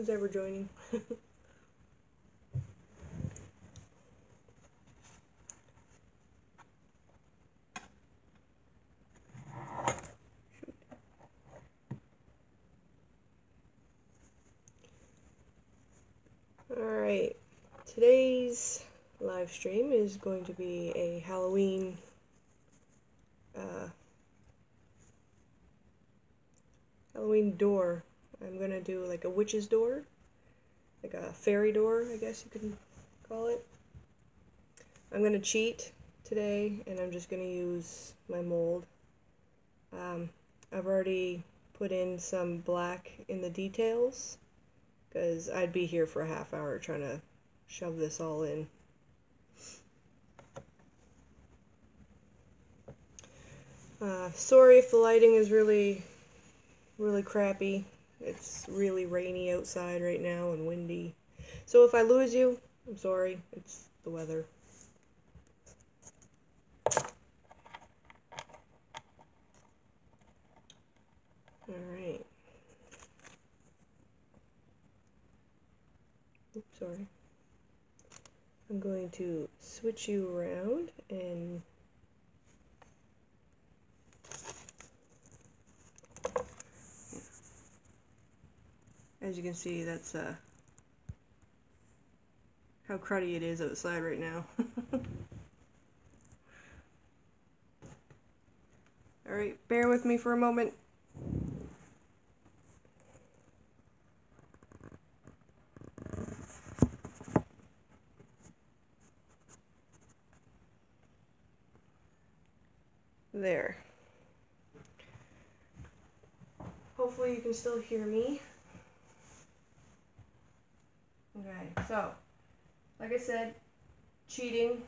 who's ever joining. Alright, today's live stream is going to be a Halloween door. I'm gonna do like a witch's door, like a fairy door, I guess you could call it. I'm gonna cheat today, and I'm just gonna use my mold. I've already put in some black in the details, because I'd be here for a half hour trying to shove this all in. Sorry if the lighting is really crappy. It's really rainy outside right now and windy. So if I lose you, I'm sorry. It's the weather. Alright. Oops, sorry. I'm going to switch you around, and as you can see, that's how cruddy it is outside right now. Alright, bear with me for a moment. There. Hopefully you can still hear me. Okay, so, like I said, cheating.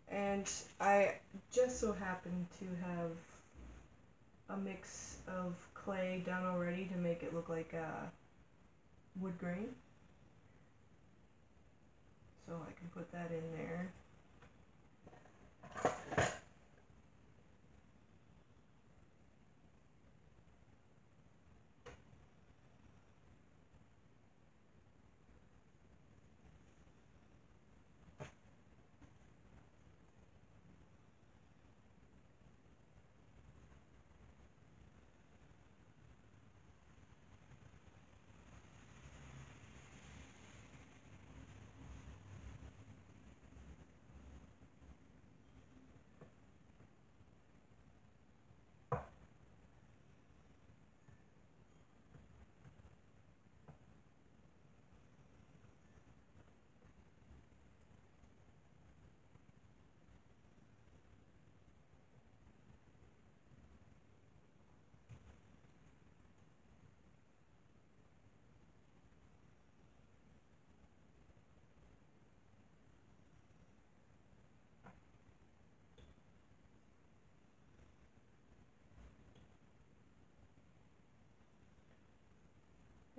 And I just so happen to have a mix of clay done already to make it look like wood grain. So I can put that in there.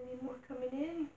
Any more coming in?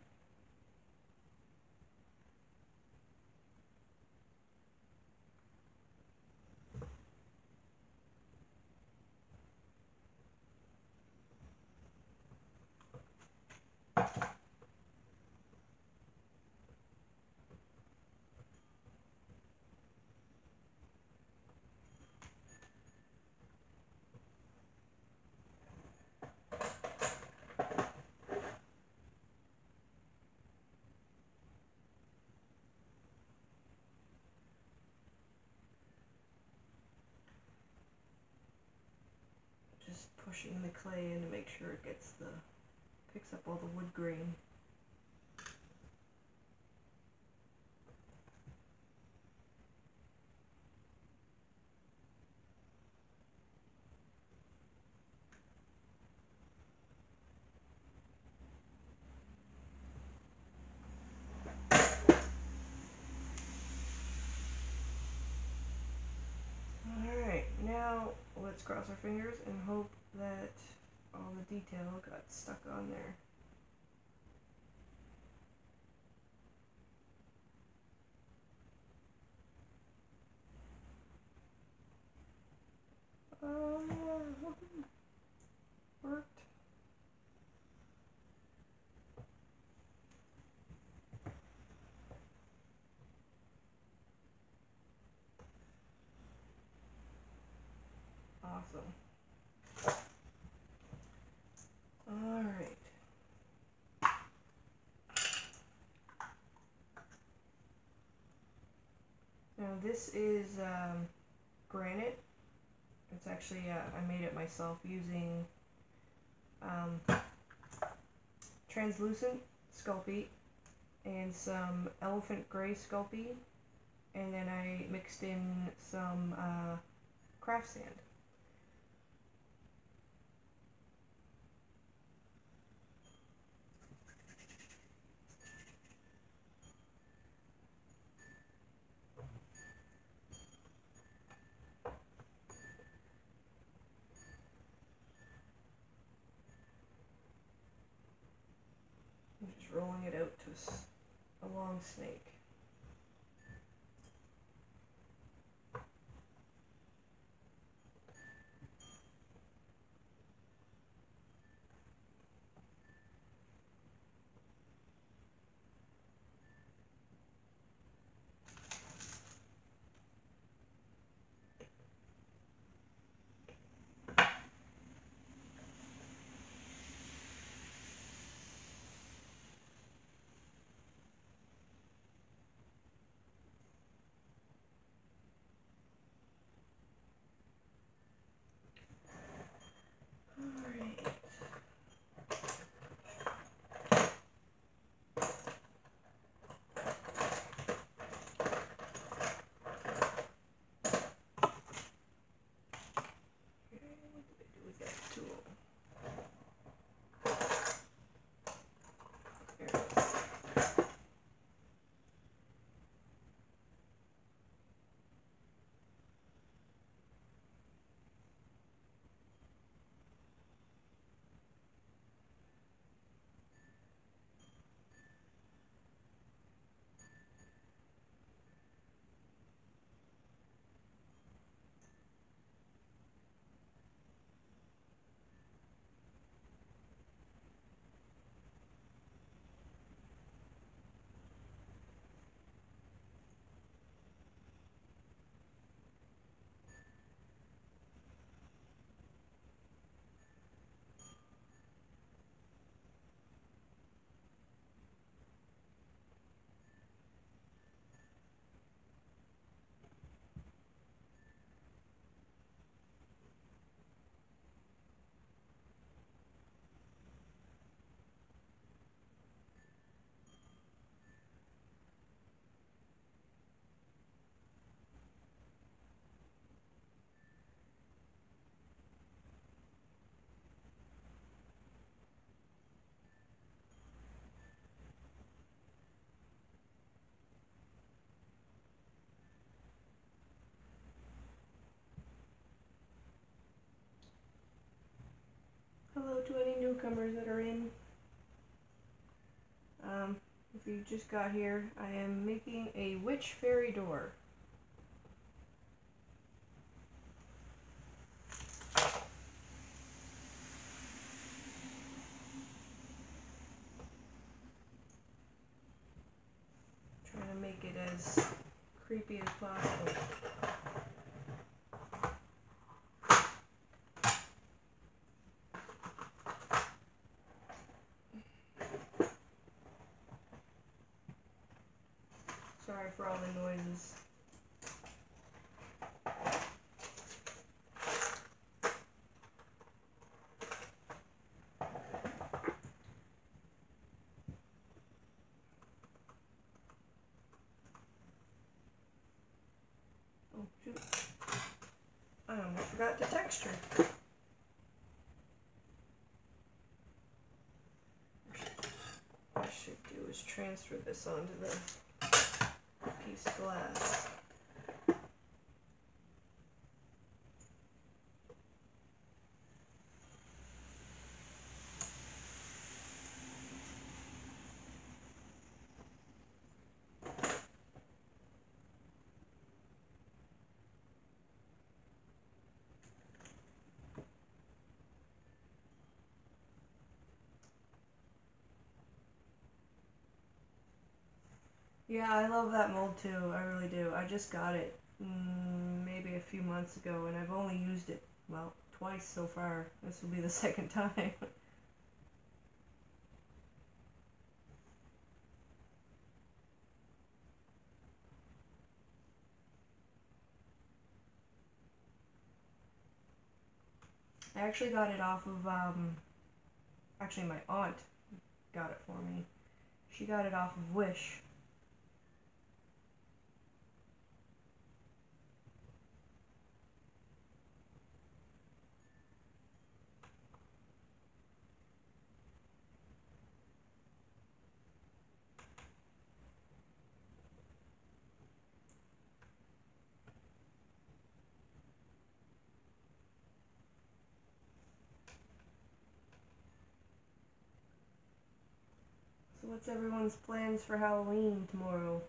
Just pushing the clay in to make sure it picks up all the wood grain. Alright, now let's cross our fingers and hope that all the detail got stuck on there. Worked. awesome. Alright. Now this is granite. It's actually, I made it myself using translucent Sculpey and some elephant gray Sculpey, and then I mixed in some craft sand. I'm just rolling it out to a long snake. Hello to any newcomers that are in. If you just got here, I am making a witch fairy door. Trying to make it as creepy as possible. Sorry for all the noises. Oh shoot. I almost forgot the texture. What I should do is transfer this onto the piece of glass. Yeah, I love that mold too. I really do. I just got it maybe a few months ago, and I've only used it well, twice so far. This will be the second time. I actually got it off of, actually my aunt got it for me. She got it off of Wish. So what's everyone's plans for Halloween tomorrow?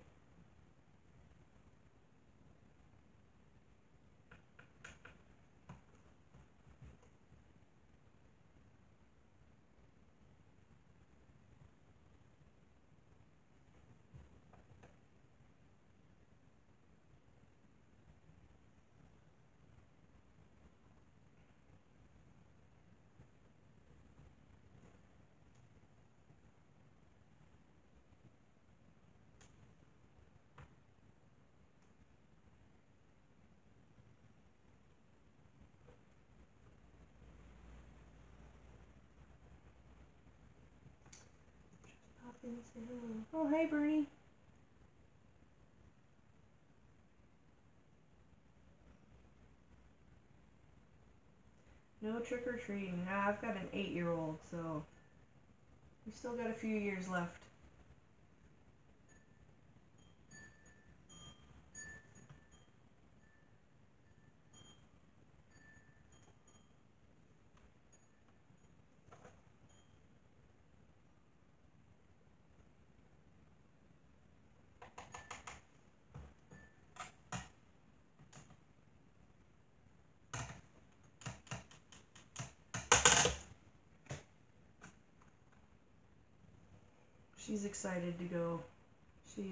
Pop in and say hello. Oh, hey, Bernie. No trick-or-treating. Nah, I've got an 8-year-old, so we still got a few years left. She's excited to go. She's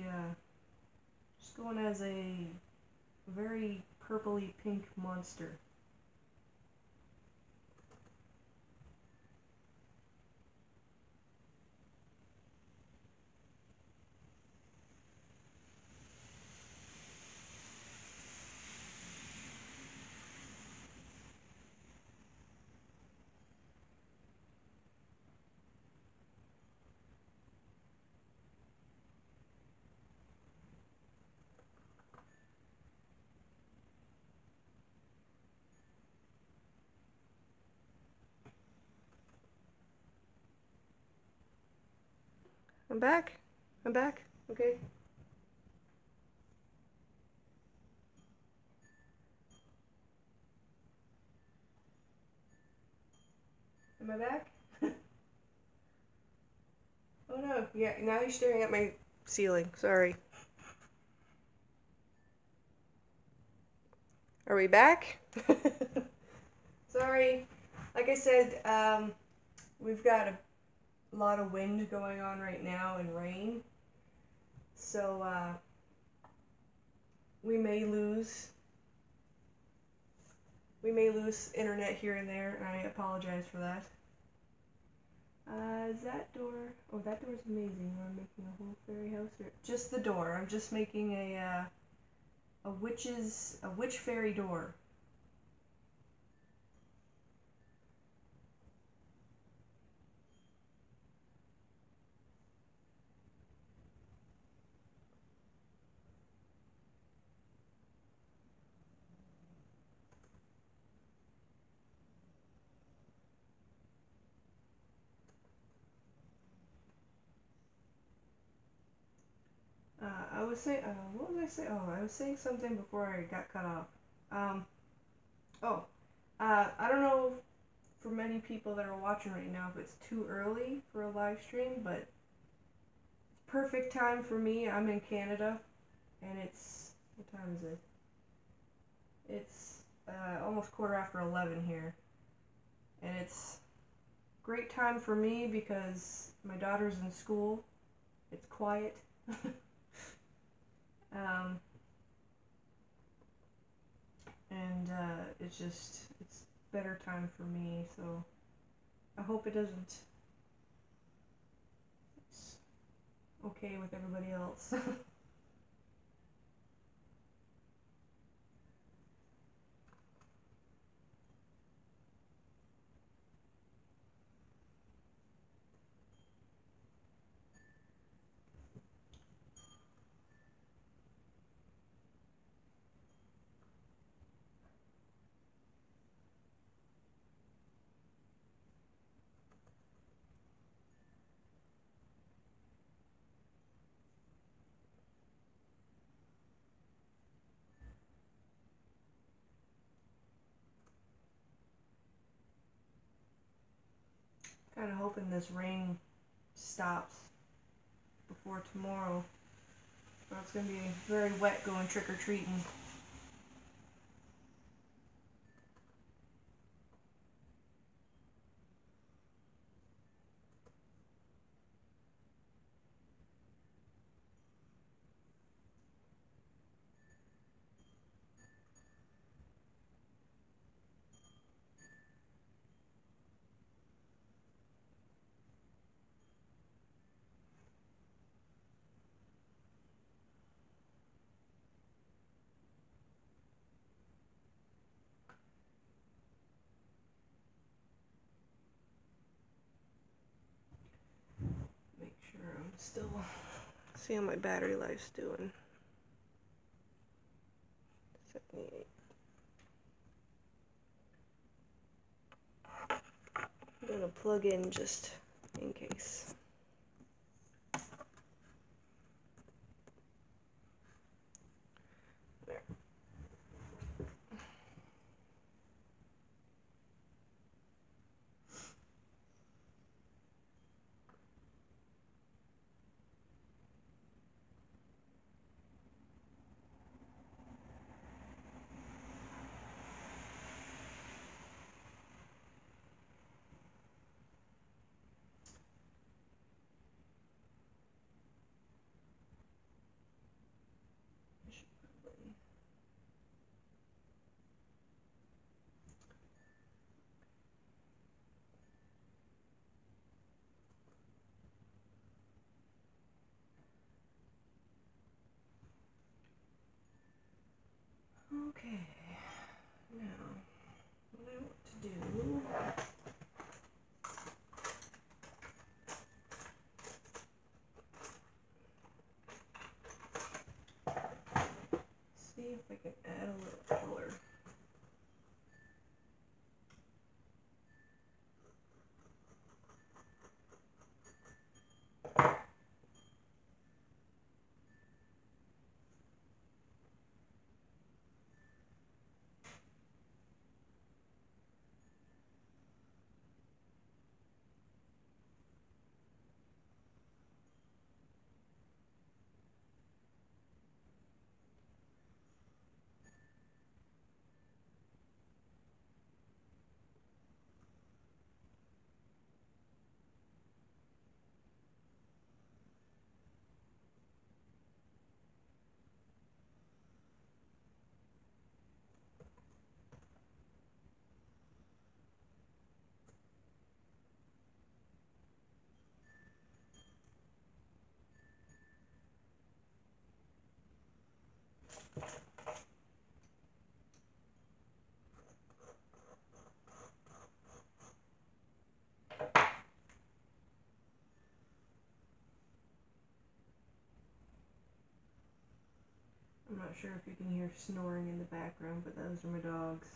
going as a very purpley pink monster. I'm back. I'm back. Okay. Am I back? Oh no. Yeah, now you're staring at my ceiling. Sorry. Are we back? Sorry. Like I said, we've got a lot of wind going on right now and rain. So, we may lose internet here and there, and I apologize for that. Is that door? Oh, that door's amazing. I'm making a whole fairy house, or just the door? I'm just making a witch fairy door. I was saying, what was I saying? Oh, I was saying something before I got cut off. I don't know for many people that are watching right now if it's too early for a live stream, but it's perfect time for me. I'm in Canada, and it's, what time is it? It's almost 11:15 here, and it's great time for me because my daughter's in school. It's quiet. And it's better time for me, so I hope it doesn't. It's okay with everybody else. Kind of hoping this rain stops before tomorrow. Or it's going to be very wet going trick-or-treating. Make sure I'm still... See how my battery life's doing. 78. I'm gonna plug in just in case. There. Okay, now what I want to do see if I can add a little color. I'm not sure if you can hear snoring in the background, but those are my dogs.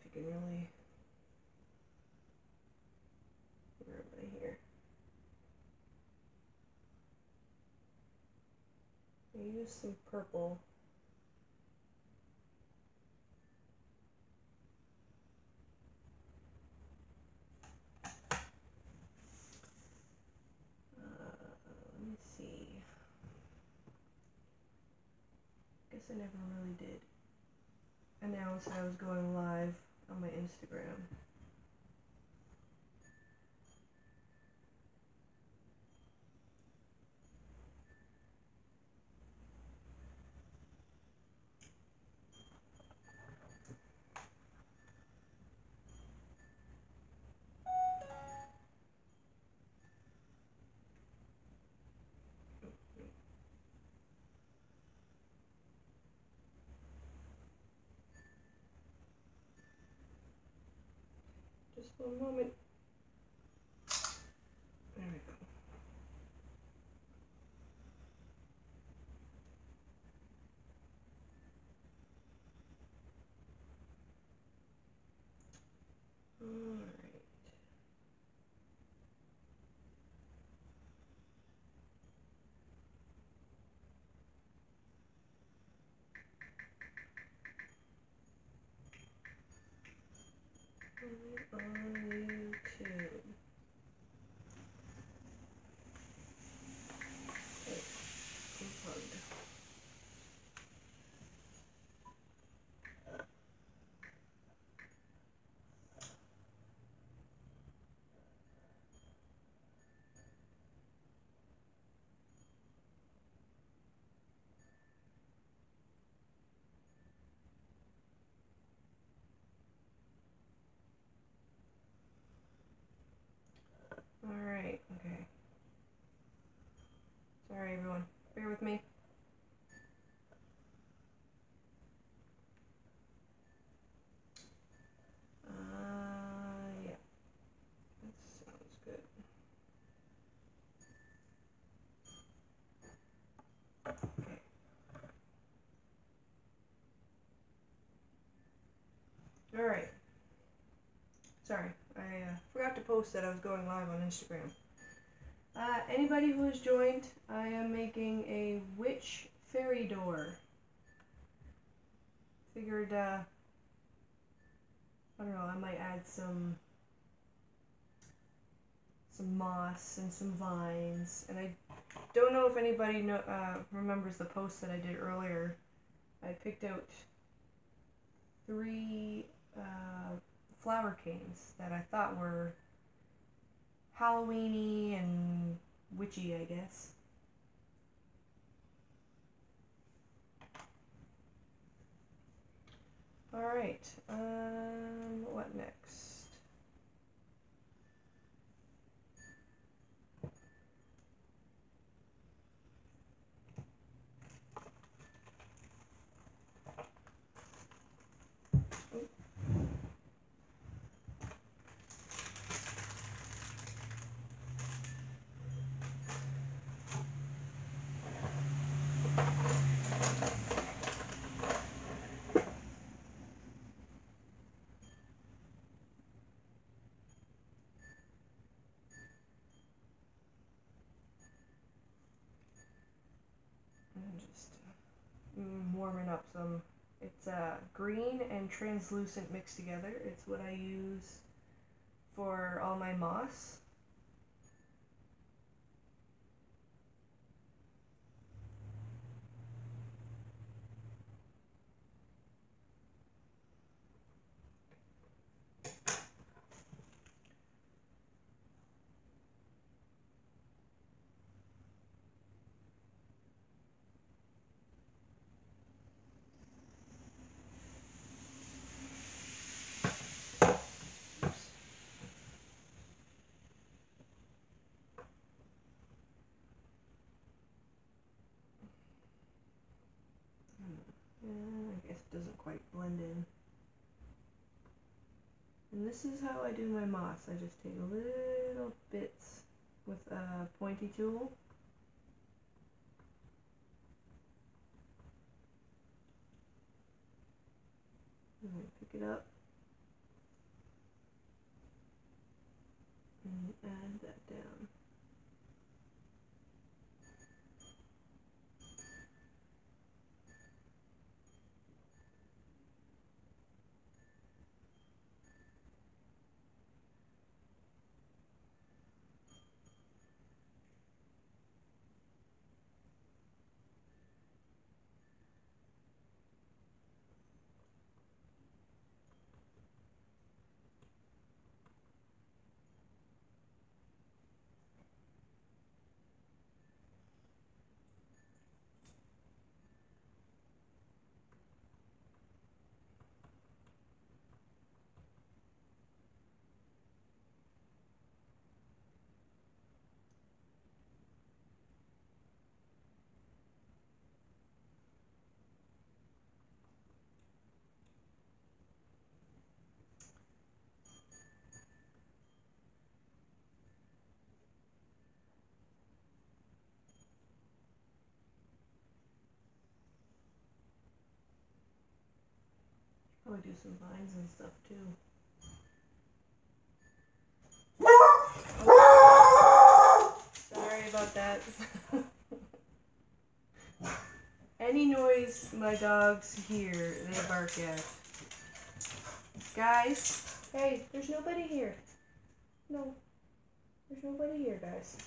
if you can really. Where am I here? I use some purple. Let me see. Guess I never really did announce that I was going live on my Instagram. Just one moment. There we go. Alright. On YouTube. Unplugged. Alright, okay. Sorry everyone, bear with me. Yeah, that sounds good. Okay. Alright. Sorry, I forgot to post that I was going live on Instagram. Anybody who has joined, I am making a witch fairy door. Figured, I don't know, I might add some moss and some vines. And I don't know if anybody remembers the post that I did earlier. I picked out 3 flower canes that I thought were Halloweeny and witchy, I guess. Alright, what next? I'm just warming up some. It's green and translucent mixed together. It's what I use for all my moss. I guess it doesn't quite blend in. And this is how I do my moss. I just take little bits with a pointy tool. And I pick it up add that down. Probably do some vines and stuff too. Sorry about that. Any noise my dogs hear, they bark at. Guys, hey, there's nobody here. No, there's nobody here, guys.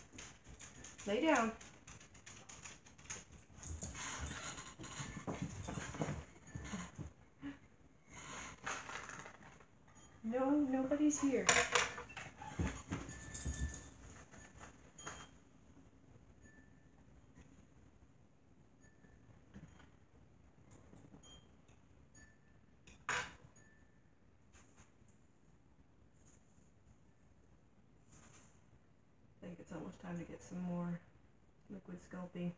Lay down. No, nobody's here. I think it's almost time to get some more liquid Sculpey.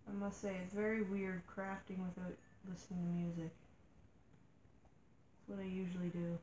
I must say, it's very weird crafting without listening to music. That's what I usually do.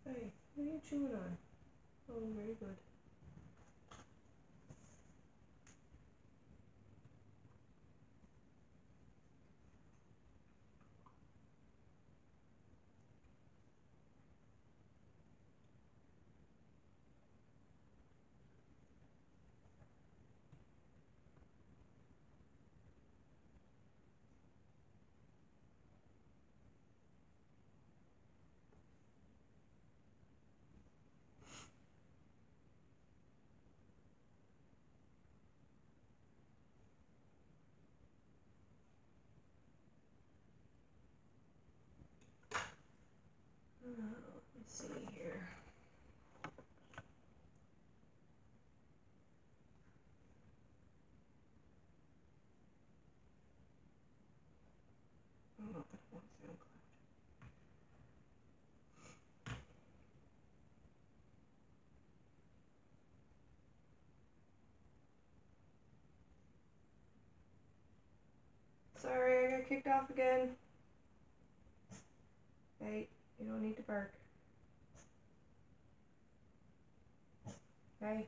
Hey, what are you chewing on? Oh, very good. Let's see here. Oh, that won't sound cloud. Sorry, I got kicked off again. Hey, you don't need to bark. Hey,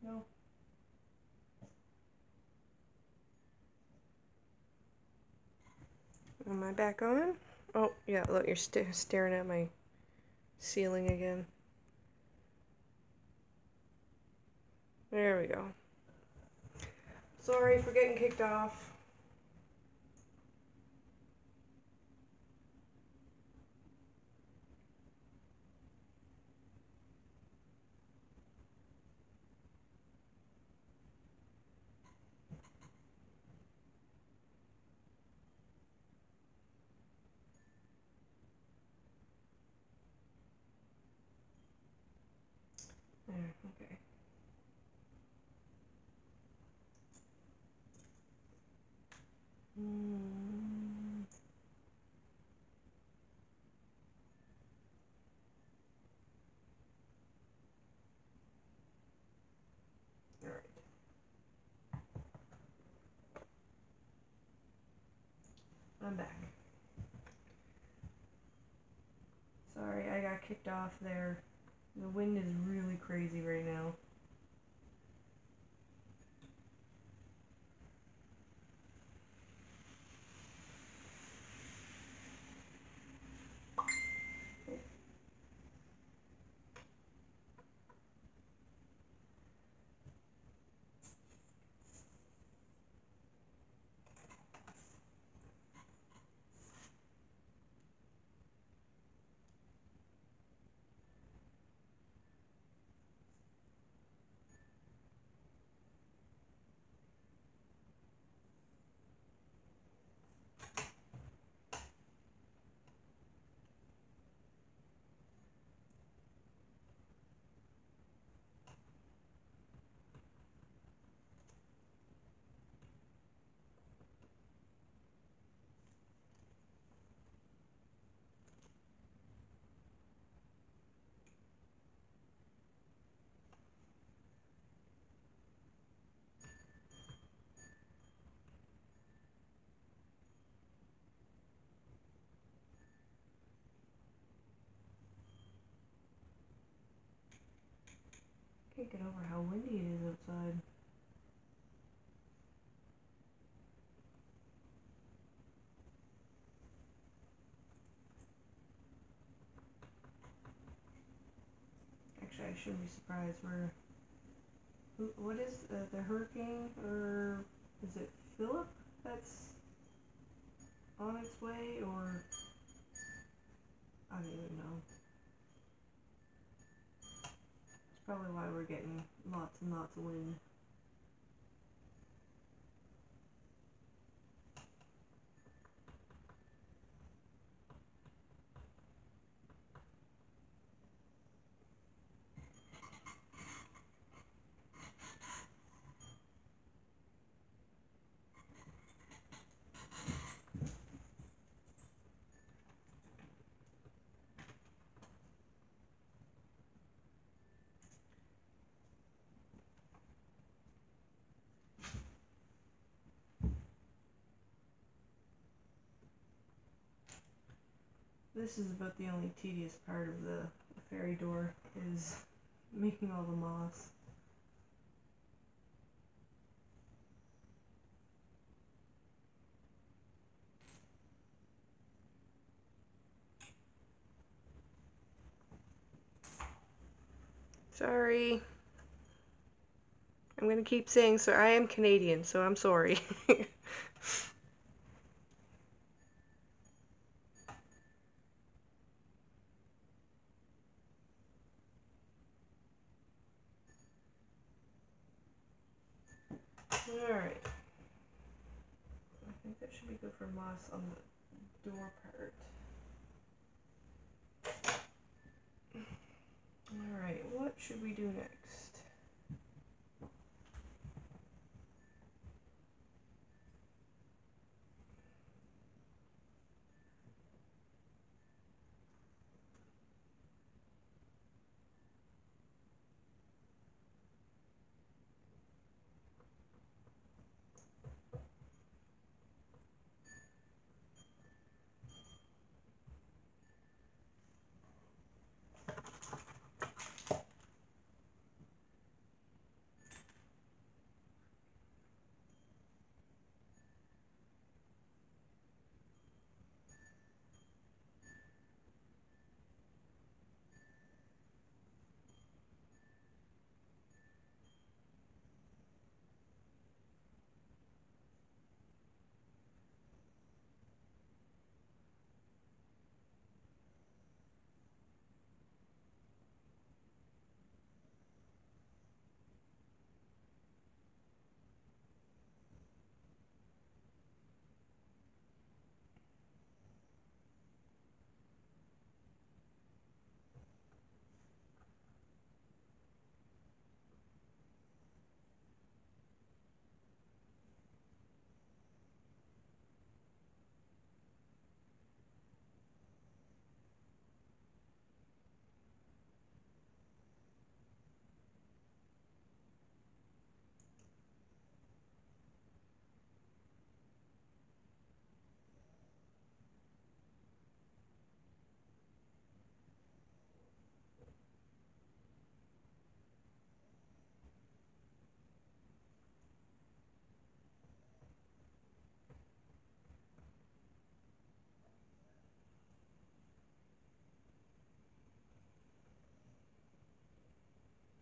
no. Am I back on? Oh, yeah, look, you're staring at my ceiling again. There we go. Sorry for getting kicked off. There, okay. Alright. I'm back. Sorry, I got kicked off there. The wind is really crazy right now. Can't get over how windy it is outside. Actually, I shouldn't be surprised. What is the hurricane, or is it Philip that's on its way, or I don't even know. It's probably why we're getting lots and lots of wind. This is about the only tedious part of the fairy door, is making all the moss. Sorry. I'm gonna keep saying so. I am Canadian, so I'm sorry. Alright. I think that should be good for moss on the door part. Alright, what should we do next?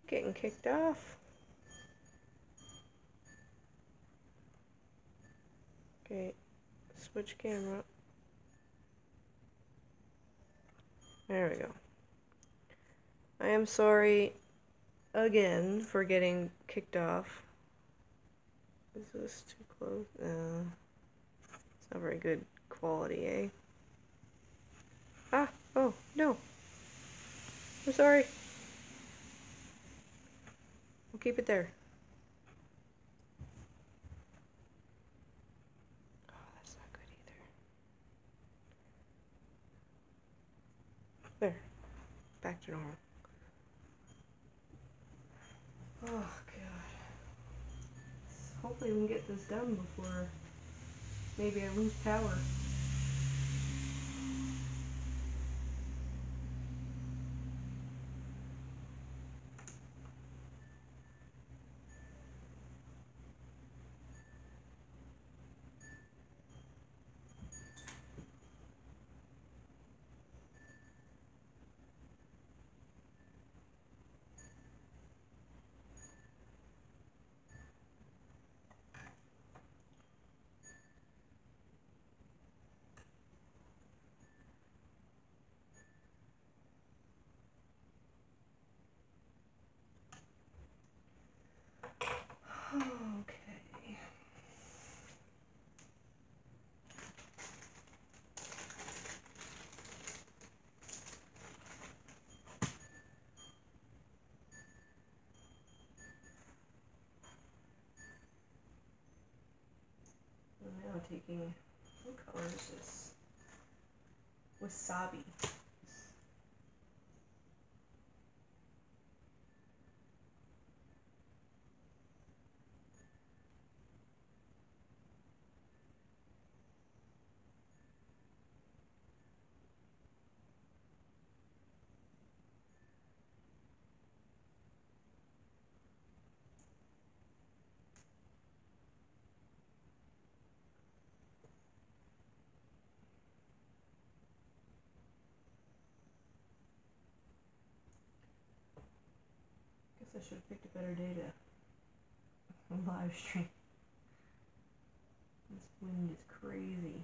Getting kicked off. Okay, switch camera. There we go. I am sorry again for getting kicked off. Is this too close? No. It's not very good quality, eh? Ah! Oh, no! I'm sorry. We'll keep it there. Oh, that's not good either. There. Back to normal. Oh, God. Hopefully we can get this done before maybe I lose power. Okay. I'm now taking, what color is this? Wasabi. Guess I should have picked a better day to live stream. This wind is crazy.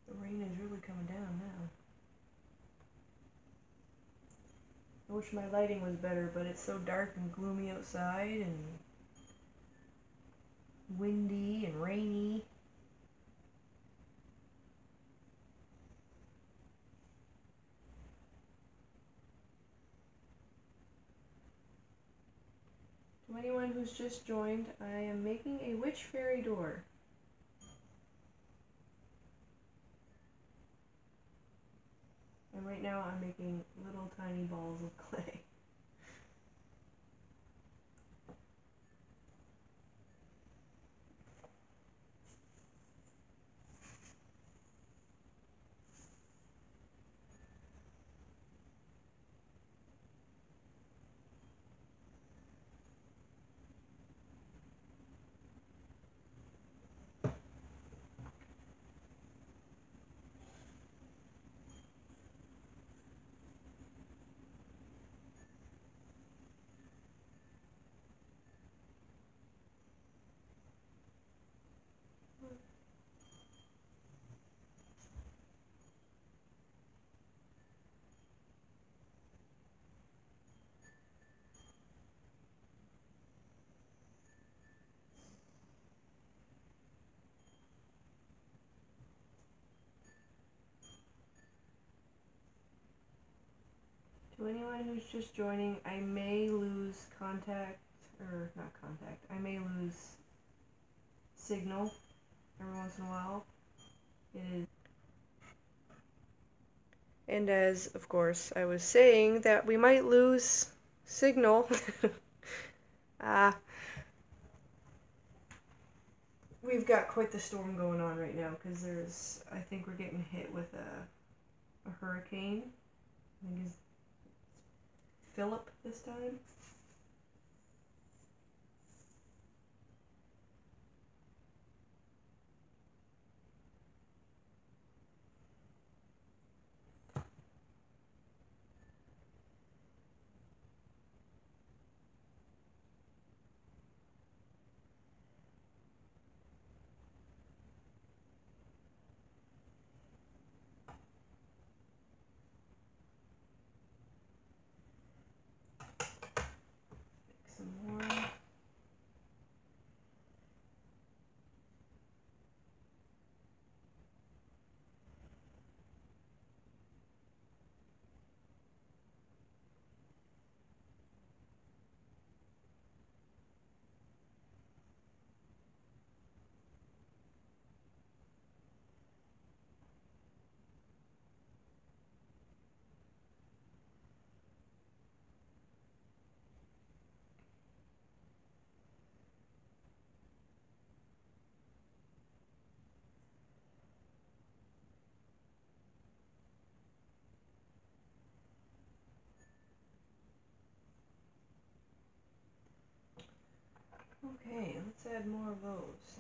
The rain is really coming down now. I wish my lighting was better, but it's so dark and gloomy outside and windy and rainy. To anyone who's just joined, I am making a witch fairy door. And right now I'm making little tiny balls of clay. So anyone who's just joining, I may lose contact, or not contact, I may lose signal every once in a while. It is. And as, of course, I was saying that we might lose signal. We've got quite the storm going on right now because I think we're getting hit with a hurricane. I think it's Philip this time. Some more. Okay, let's add more of those.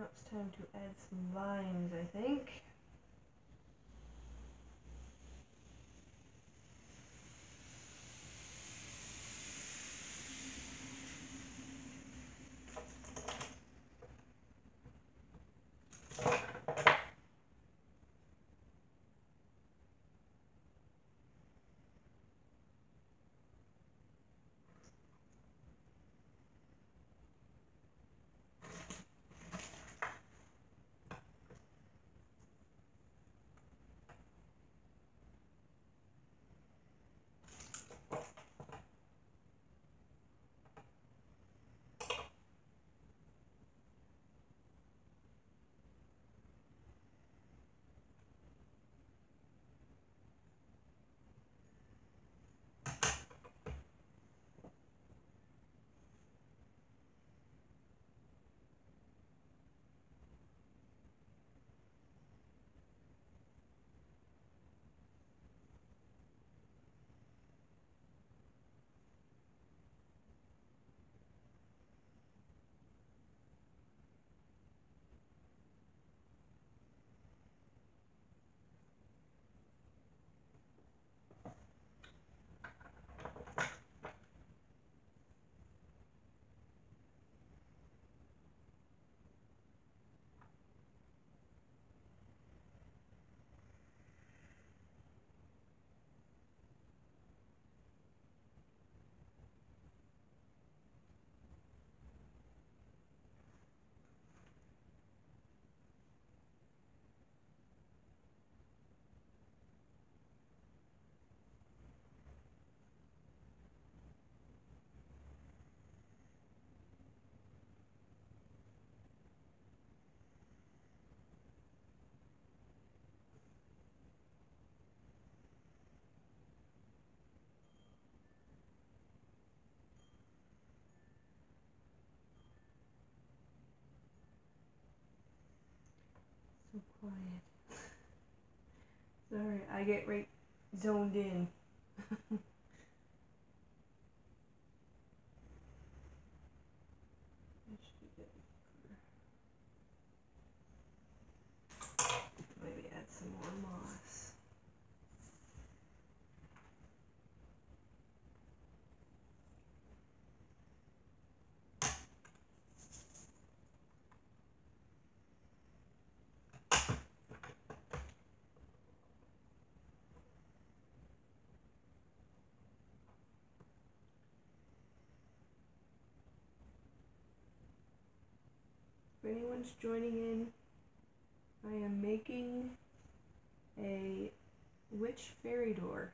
Now it's time to add some vines, I think. So quiet. Sorry, I get right zoned in. Maybe add some more moss. If anyone's joining in, I am making a witch fairy door.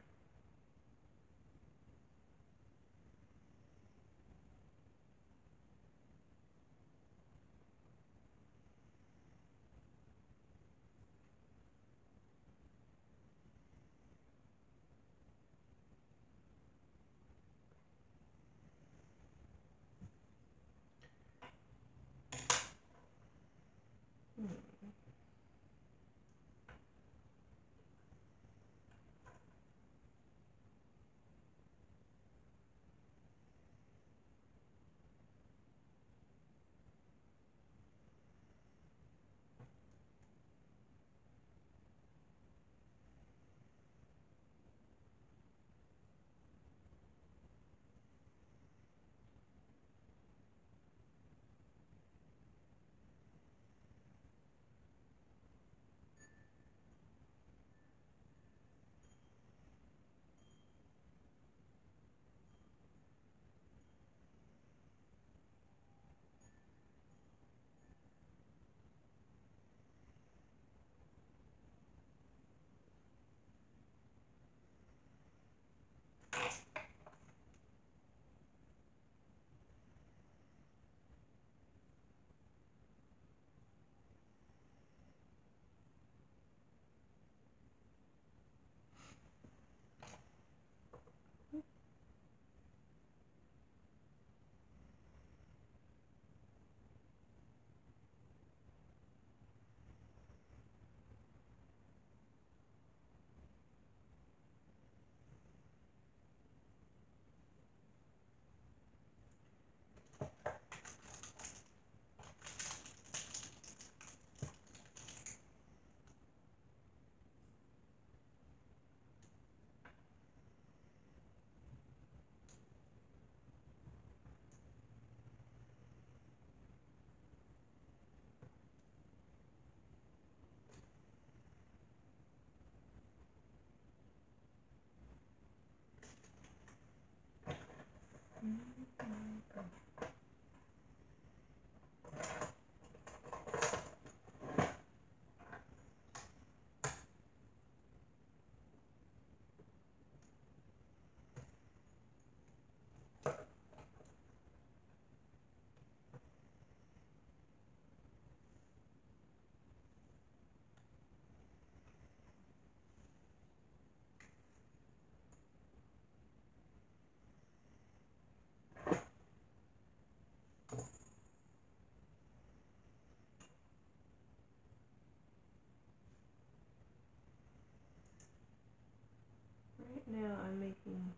Now I'm making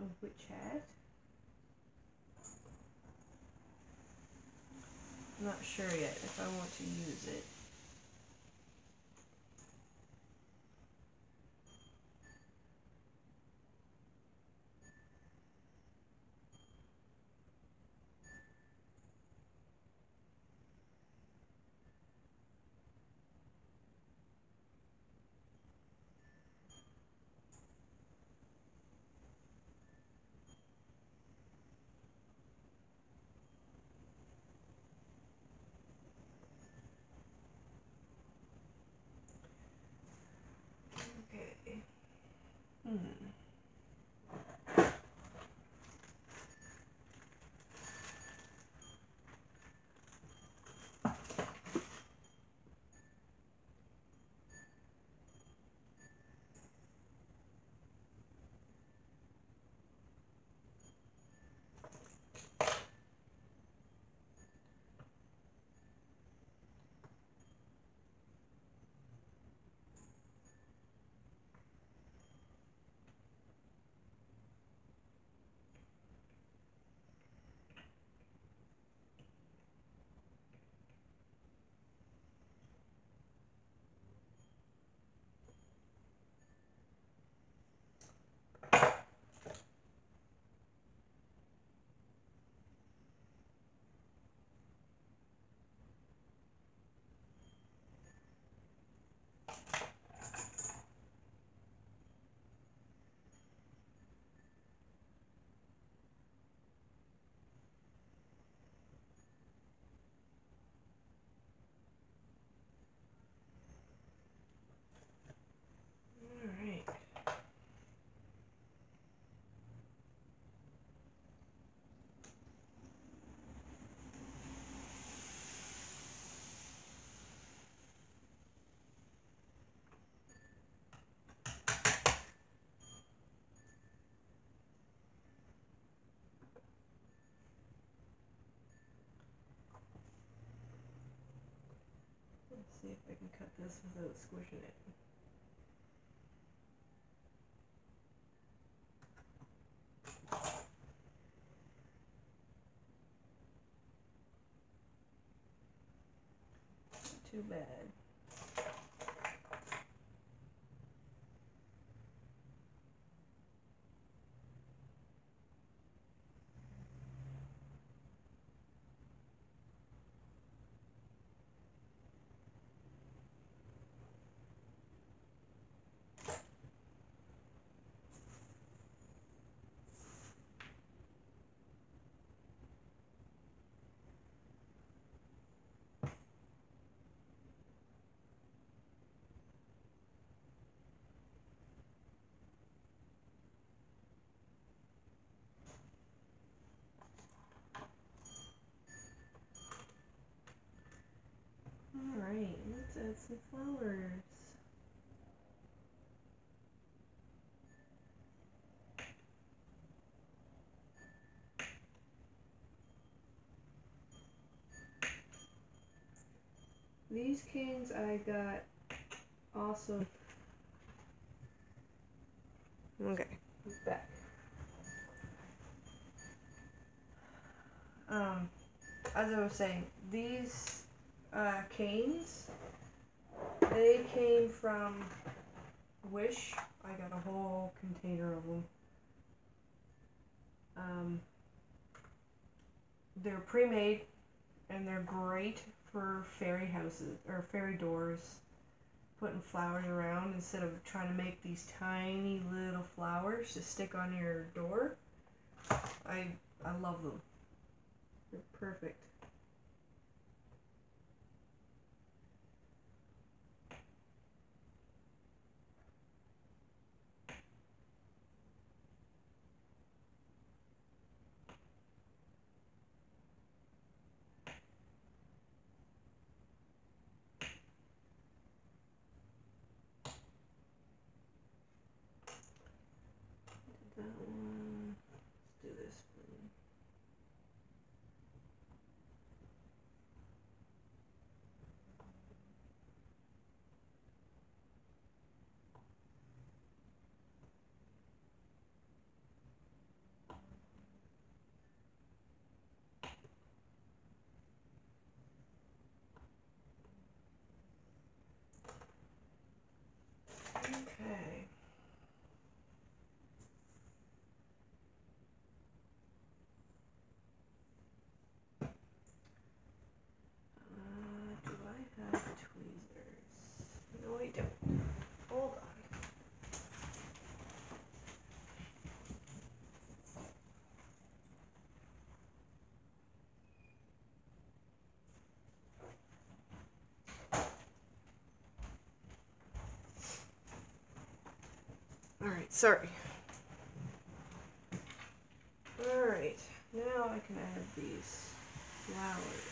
a witch hat. I'm not sure yet if I want to use it. Okay. Alright. Let's see if I can cut this without squishing it. Too bad. Alright, let's add some flowers. These canes I got also. Okay, back. As I was saying, these canes, they came from Wish. I got a whole container of them. They're pre-made and they're great for fairy houses or fairy doors, putting flowers around instead of trying to make these tiny little flowers to stick on your door. I love them. They're perfect. That one. Let's do this one. Alright, sorry. Alright, now I can add these flowers.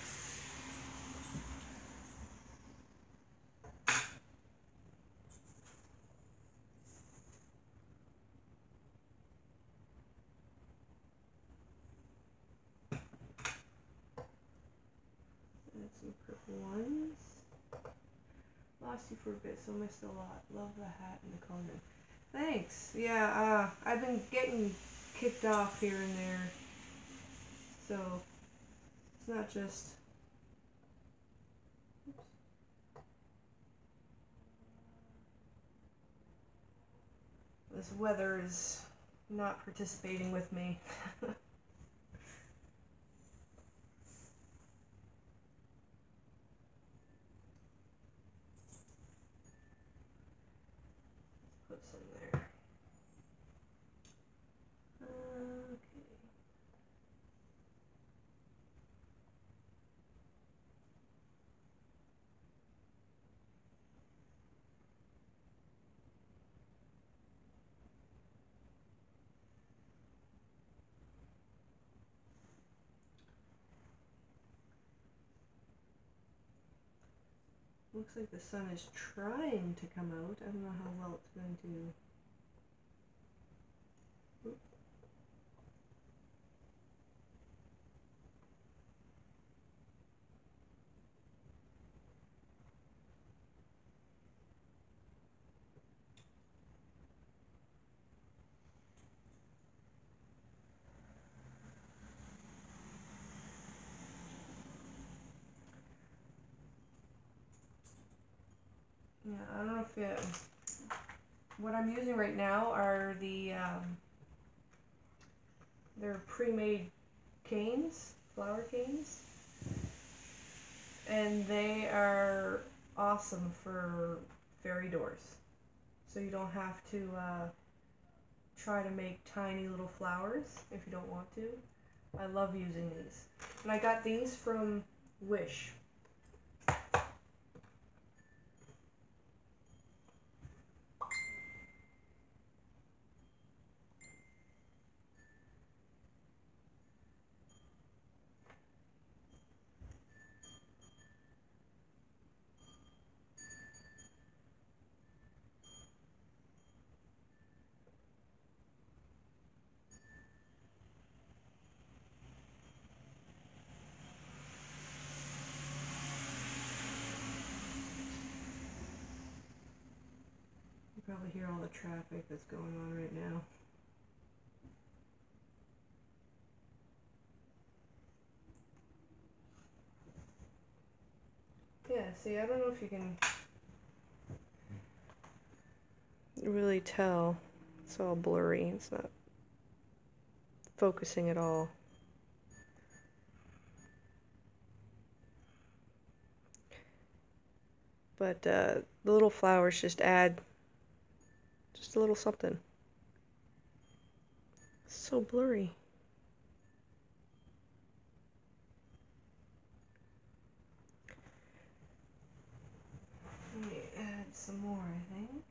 Add some purple ones. Lost you for a bit, so missed a lot. Love the hat and the color. Thanks. Yeah, I've been getting kicked off here and there, so it's not just. Oops. This weather is not participating with me. Put some there. Okay. Looks like the sun is trying to come out. I don't know how well it's going to. Oops. Yeah, I don't know if what I'm using right now are the they're pre-made canes, flower canes, and they are awesome for fairy doors. So you don't have to try to make tiny little flowers if you don't want to. I love using these, and I got these from Wish. You probably hear all the traffic that's going on right now. Yeah, see, I don't know if you can really tell. It's all blurry. It's not focusing at all. But the little flowers just add just a little something. It's so blurry. Let me add some more, I think.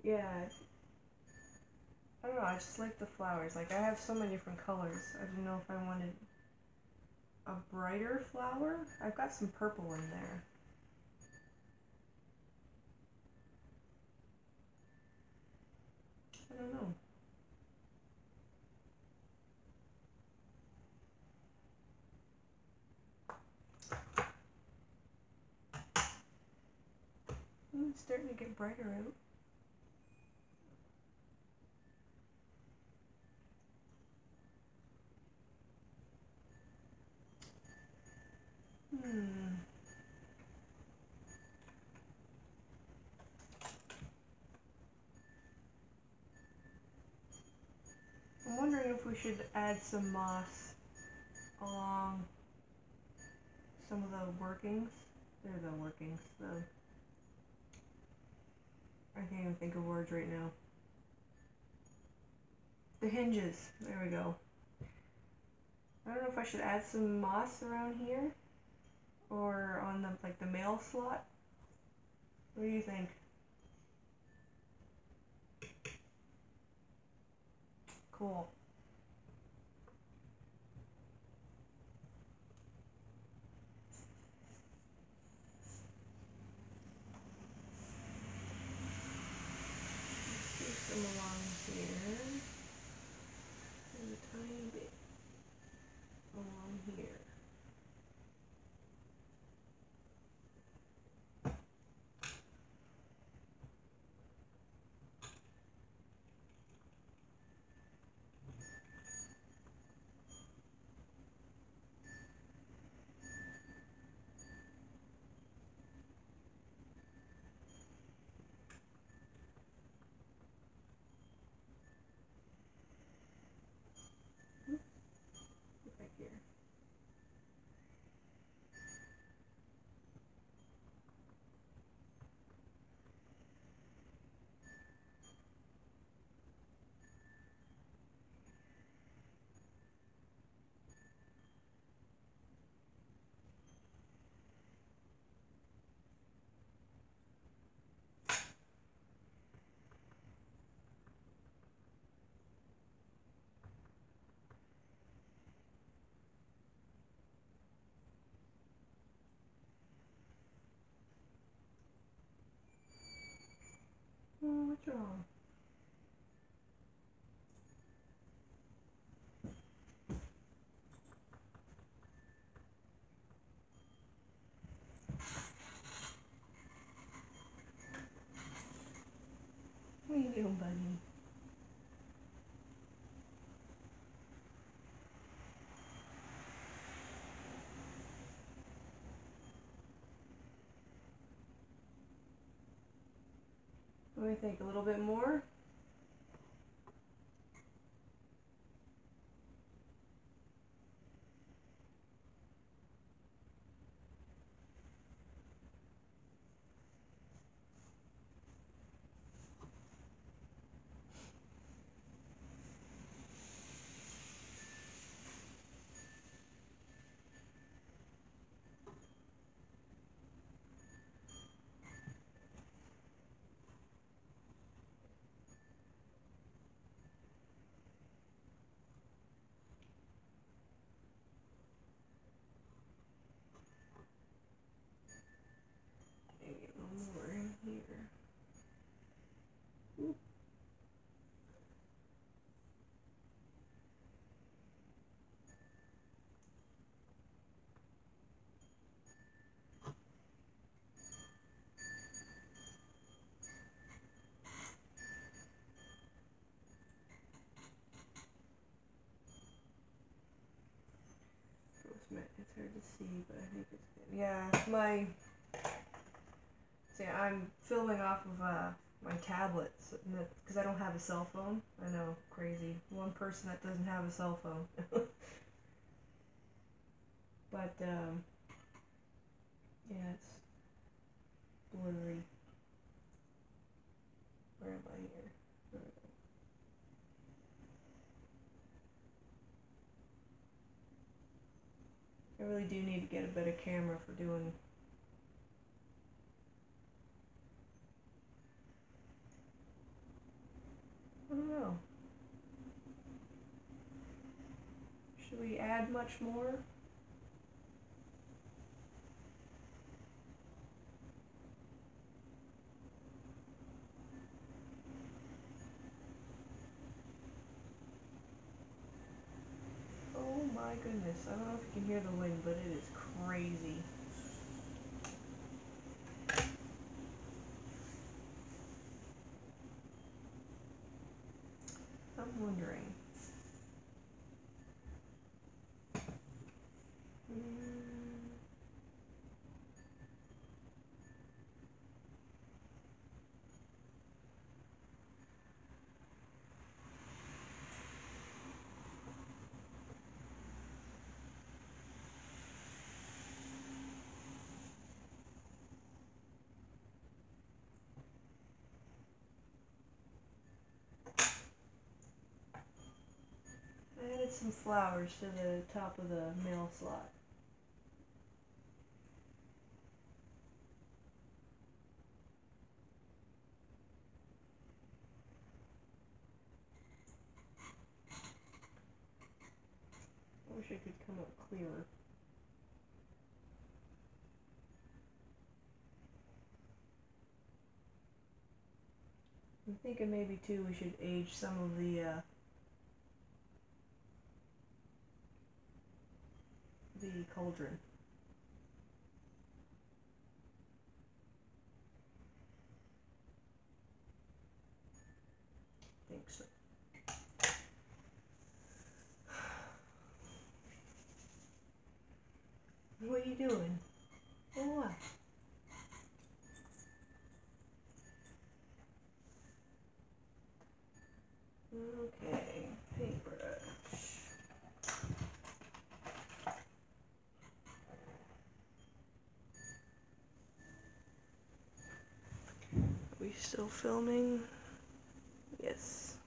Yeah, I don't know, I just like the flowers. Like, I have so many different colors. I didn't know if I wanted a brighter flower. I've got some purple in there. I don't know. It's starting to get brighter out. Hmm. I'm wondering if we should add some moss along some of the workings. They're the workings, though. I can't even think of words right now. The hinges. There we go. I don't know if I should add some moss around here or on the mail slot. What do you think? Cool. Let's do some along here. And a tiny bit along here. Right here. Oh, what's wrong? What are you doing, buddy? What do you think? A little bit more? Maybe a little more in here. Ooh. It's hard to see, but I think it's good. Yeah, see, I'm filming off of my tablet because I don't have a cell phone. I know, crazy. One person that doesn't have a cell phone. But yeah, it's blurry. Where am I here? There we go. I really do need to get a better camera for doing. I don't know. Should we add much more? Oh my goodness. I don't know if you can hear the wind, but it is crazy. I'm wondering. add some flowers to the top of the mail slot. I wish it could come up clearer. I'm thinking maybe too we should age some of the cauldron. I think so. What are you doing? Oh, what? Okay, paintbrush. Are we still filming? Yes.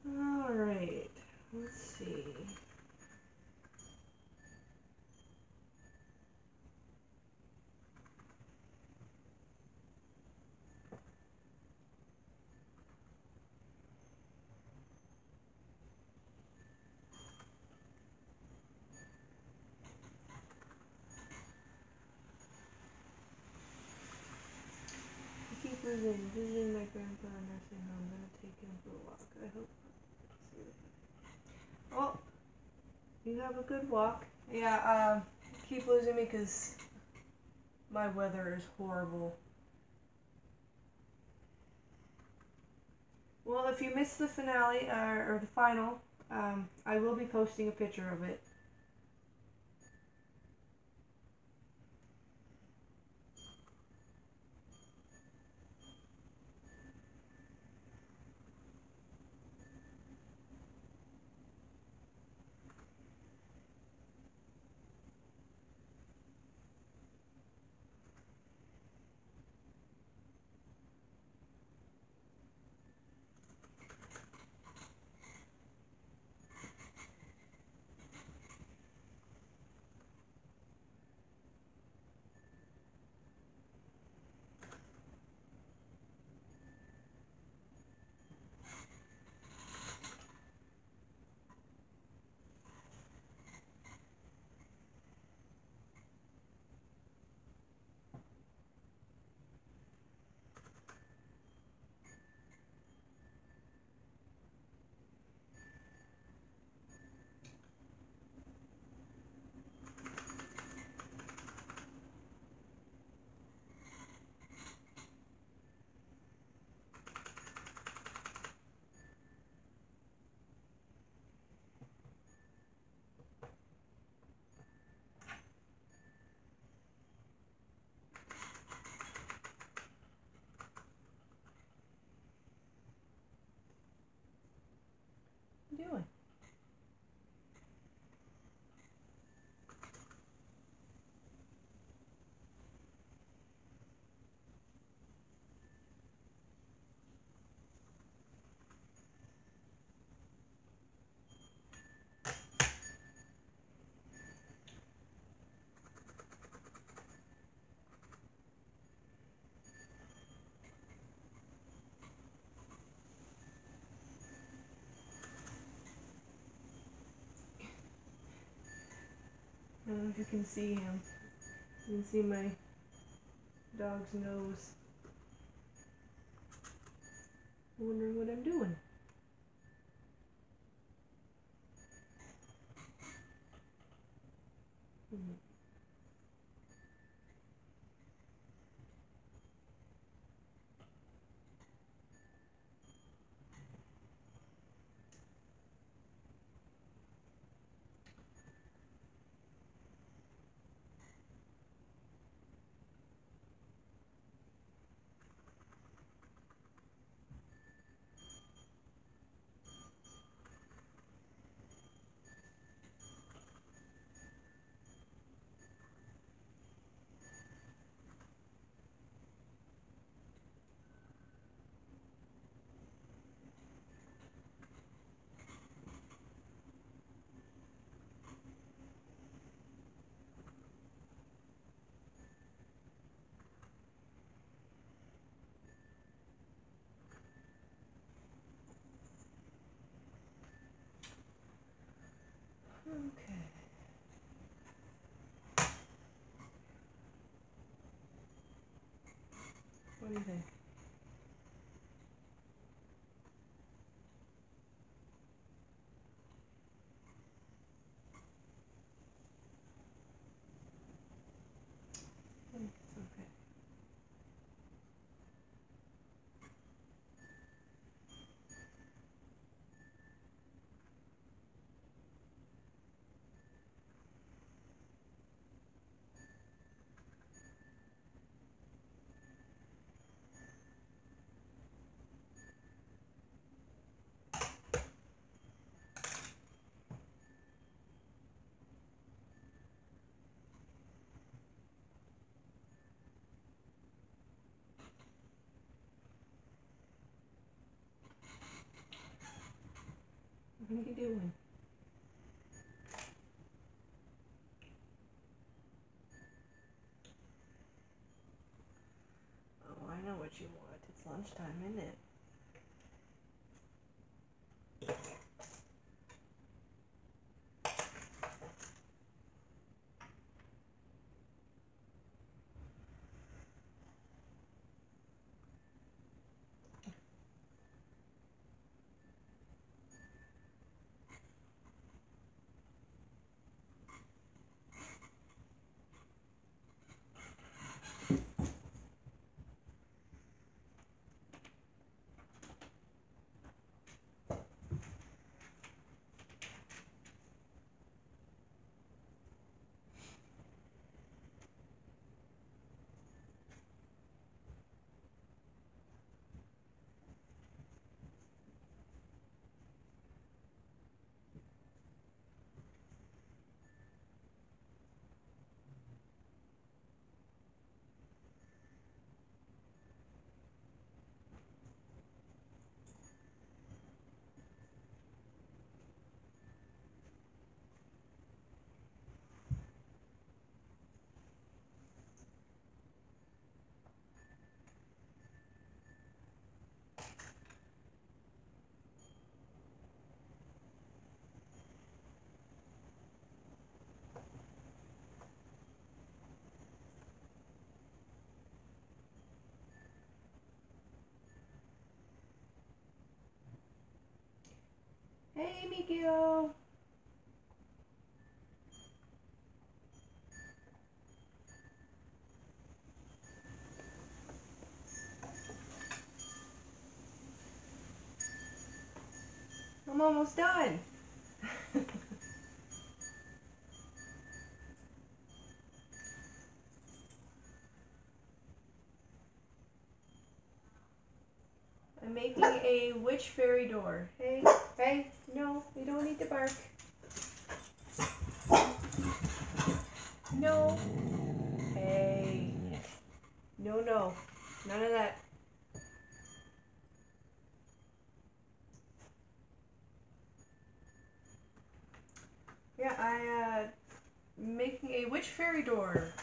Alright, let's see. I keep visiting my grandpa in nursing home. I'm gonna take him for a walk. I hope. Oh, you have a good walk. Yeah, keep losing me because my weather is horrible. Well, if you missed the finale, or the final, I will be posting a picture of it. What are you doing? I don't know if you can see him. You can see my dog's nose. Wondering what I'm doing. do you think? I think it's okay. What are you doing? Oh, I know what you want. It's lunchtime, isn't it? Hey, Mikio! I'm almost done. I'm making a witch fairy door. Hey, hey, no, you don't need to bark. No. Hey. No, no. None of that. Yeah, making a witch fairy door.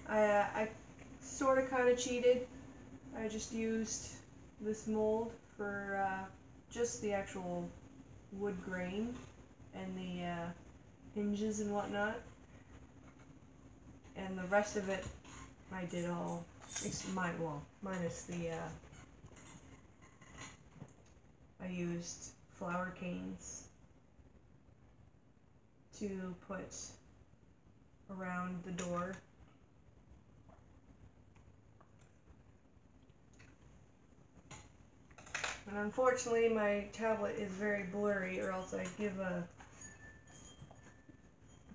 I sort of kind of cheated. I just used this mold for just the actual wood grain and the hinges and whatnot. And the rest of it I did all, minus the, I used flower canes to put around the door. And unfortunately my tablet is very blurry, or else I'd give a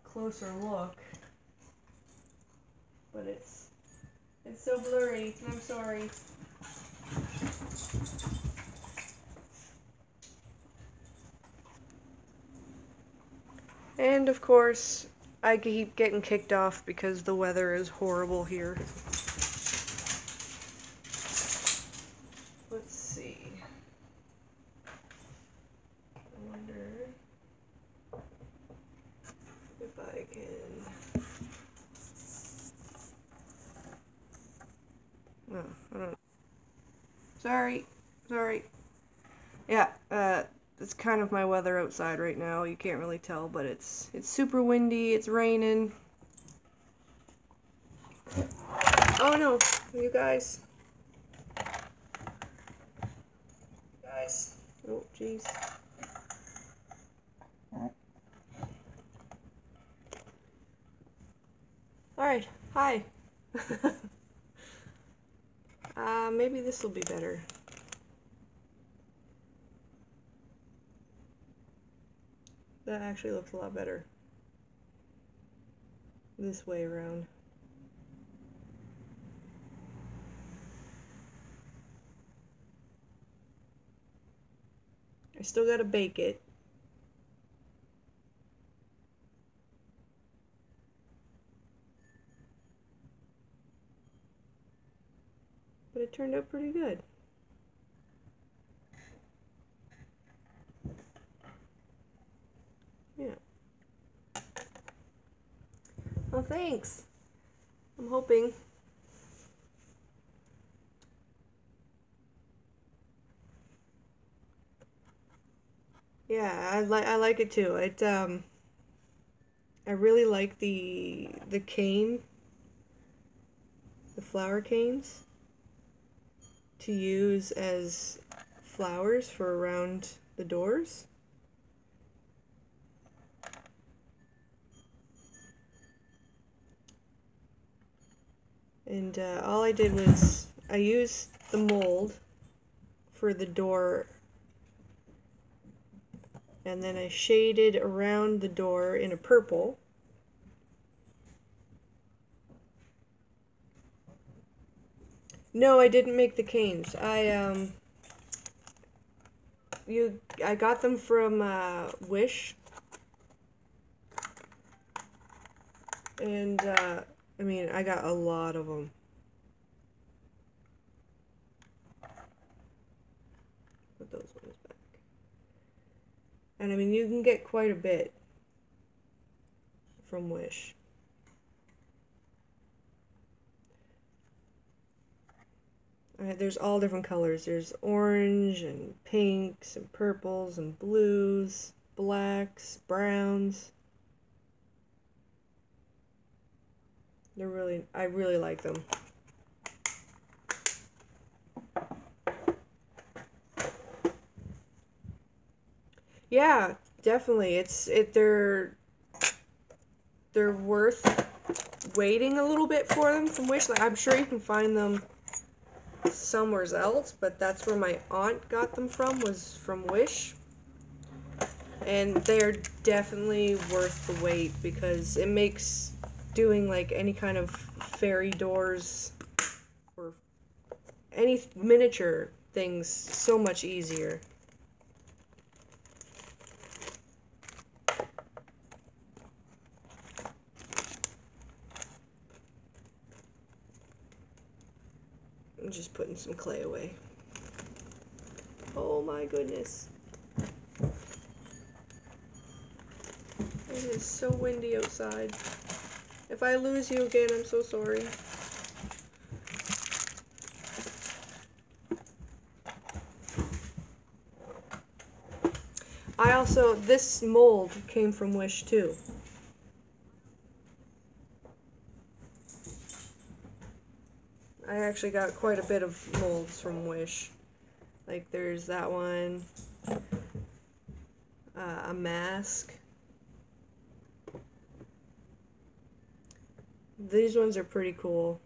closer look. But it's so blurry, I'm sorry. And of course, I keep getting kicked off because the weather is horrible here. Let's see. I wonder if I can... No, I don't know. Sorry. Yeah, it's kind of my weather outside right now. You can't really tell, but it's super windy, it's raining. Oh no, you guys. Oh, jeez. Alright, hi. Maybe this will be better. That actually looks a lot better. This way around. I still gotta bake it. But it turned out pretty good. Yeah. Well, thanks. I'm hoping. Yeah, I like it too. I really like the cane, the flower canes, to use as flowers for around the doors. And all I did was I used the mold for the door, and then I shaded around the door in a purple. No, I didn't make the canes. I got them from Wish, and I mean, I got a lot of them. Put those ones back. And I mean, you can get quite a bit from Wish. There's all different colors. There's orange and pinks and purples and blues, blacks, browns. I really like them. Yeah, definitely. They're worth waiting a little bit for them from Wish. Like, I'm sure you can find them somewhere else, but that's where my aunt got them from, was from Wish. And they're definitely worth the wait, because it makes doing like any kind of fairy doors or any miniature things so much easier. I'm just putting some clay away. Oh my goodness. It is so windy outside. If I lose you again, I'm so sorry. This mold came from Wish too. I actually got quite a bit of molds from Wish. Like, there's that one, a mask. These ones are pretty cool.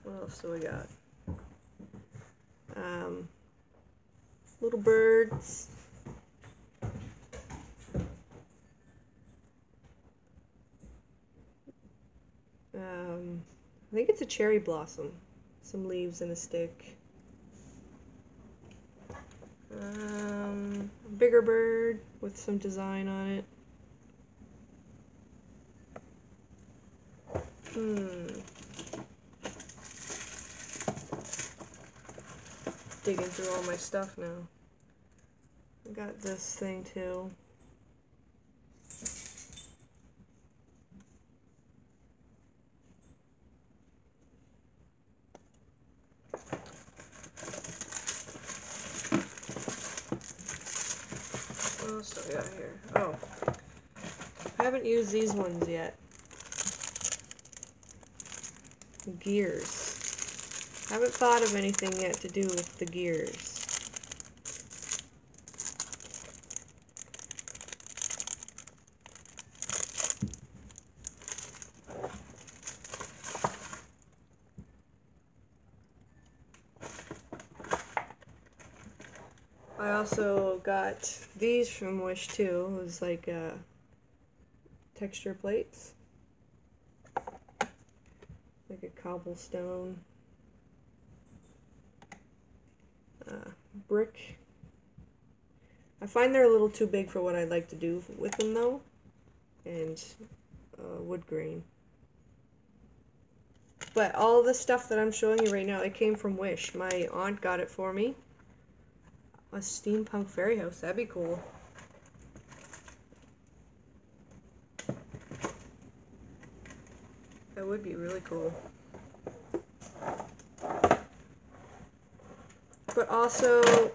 What else do we got? Little birds. I think it's a cherry blossom. Some leaves and a stick. A bigger bird with some design on it. Digging through all my stuff now. I got this thing too. else do I got here? Oh, I haven't used these ones yet. Gears. I haven't thought of anything yet to do with the gears. I also got these from Wish too. It was like texture plates. Like a cobblestone brick. I find they're a little too big for what I'd like to do with them though. And wood grain. But all the stuff that I'm showing you right now, it came from Wish. My aunt got it for me. A steampunk fairy house, that'd be cool. That would be really cool. But also,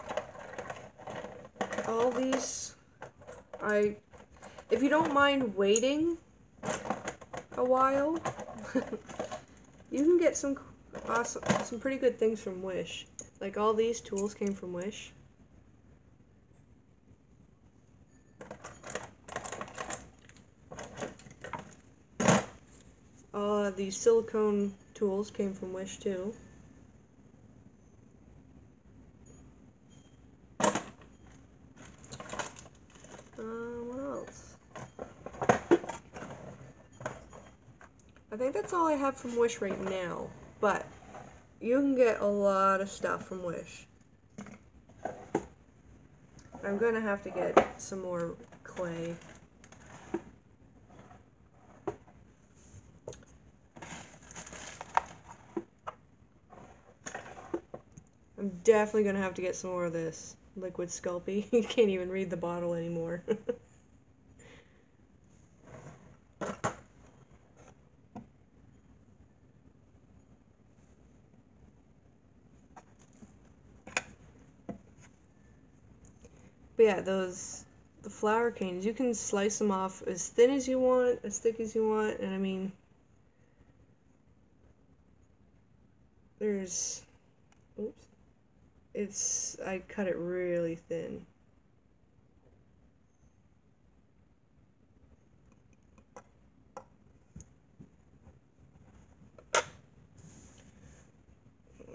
all these, if you don't mind waiting a while, you can get some pretty good things from Wish. Like all these tools came from Wish. These silicone tools came from Wish too. What else? I think that's all I have from Wish right now, but you can get a lot of stuff from Wish. I'm gonna have to get some more clay. I'm definitely gonna have to get some more of this liquid Sculpey. You can't even read the bottle anymore. But yeah, the flower canes, you can slice them off as thin as you want, as thick as you want, and I mean, oops, I cut it really thin. Oh,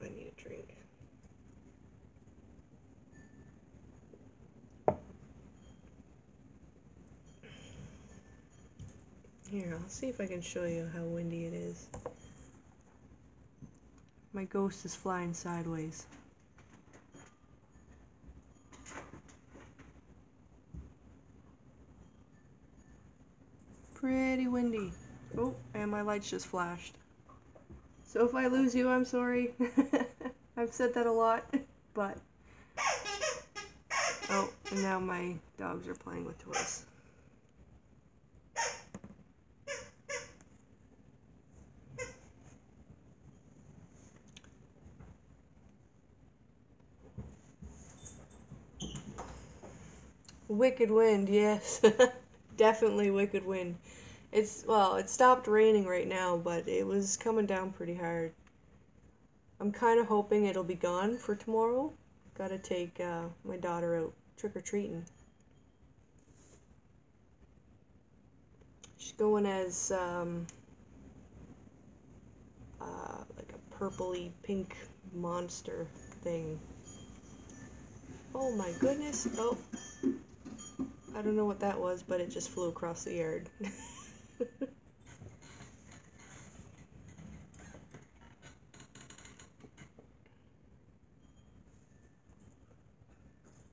I need a drink. Here, I'll see if I can show you how windy it is. My ghost is flying sideways. Pretty windy. Oh, and my lights just flashed. So if I lose you, I'm sorry. I've said that a lot, but... Oh, and now my dogs are playing with toys. Wicked wind, yes. Definitely wicked wind. Well, it stopped raining right now, but it was coming down pretty hard. I'm kind of hoping it'll be gone for tomorrow. Gotta take my daughter out trick-or-treating. She's going as like a purpley pink monster thing. Oh my goodness. Oh, I don't know what that was, but it just flew across the yard.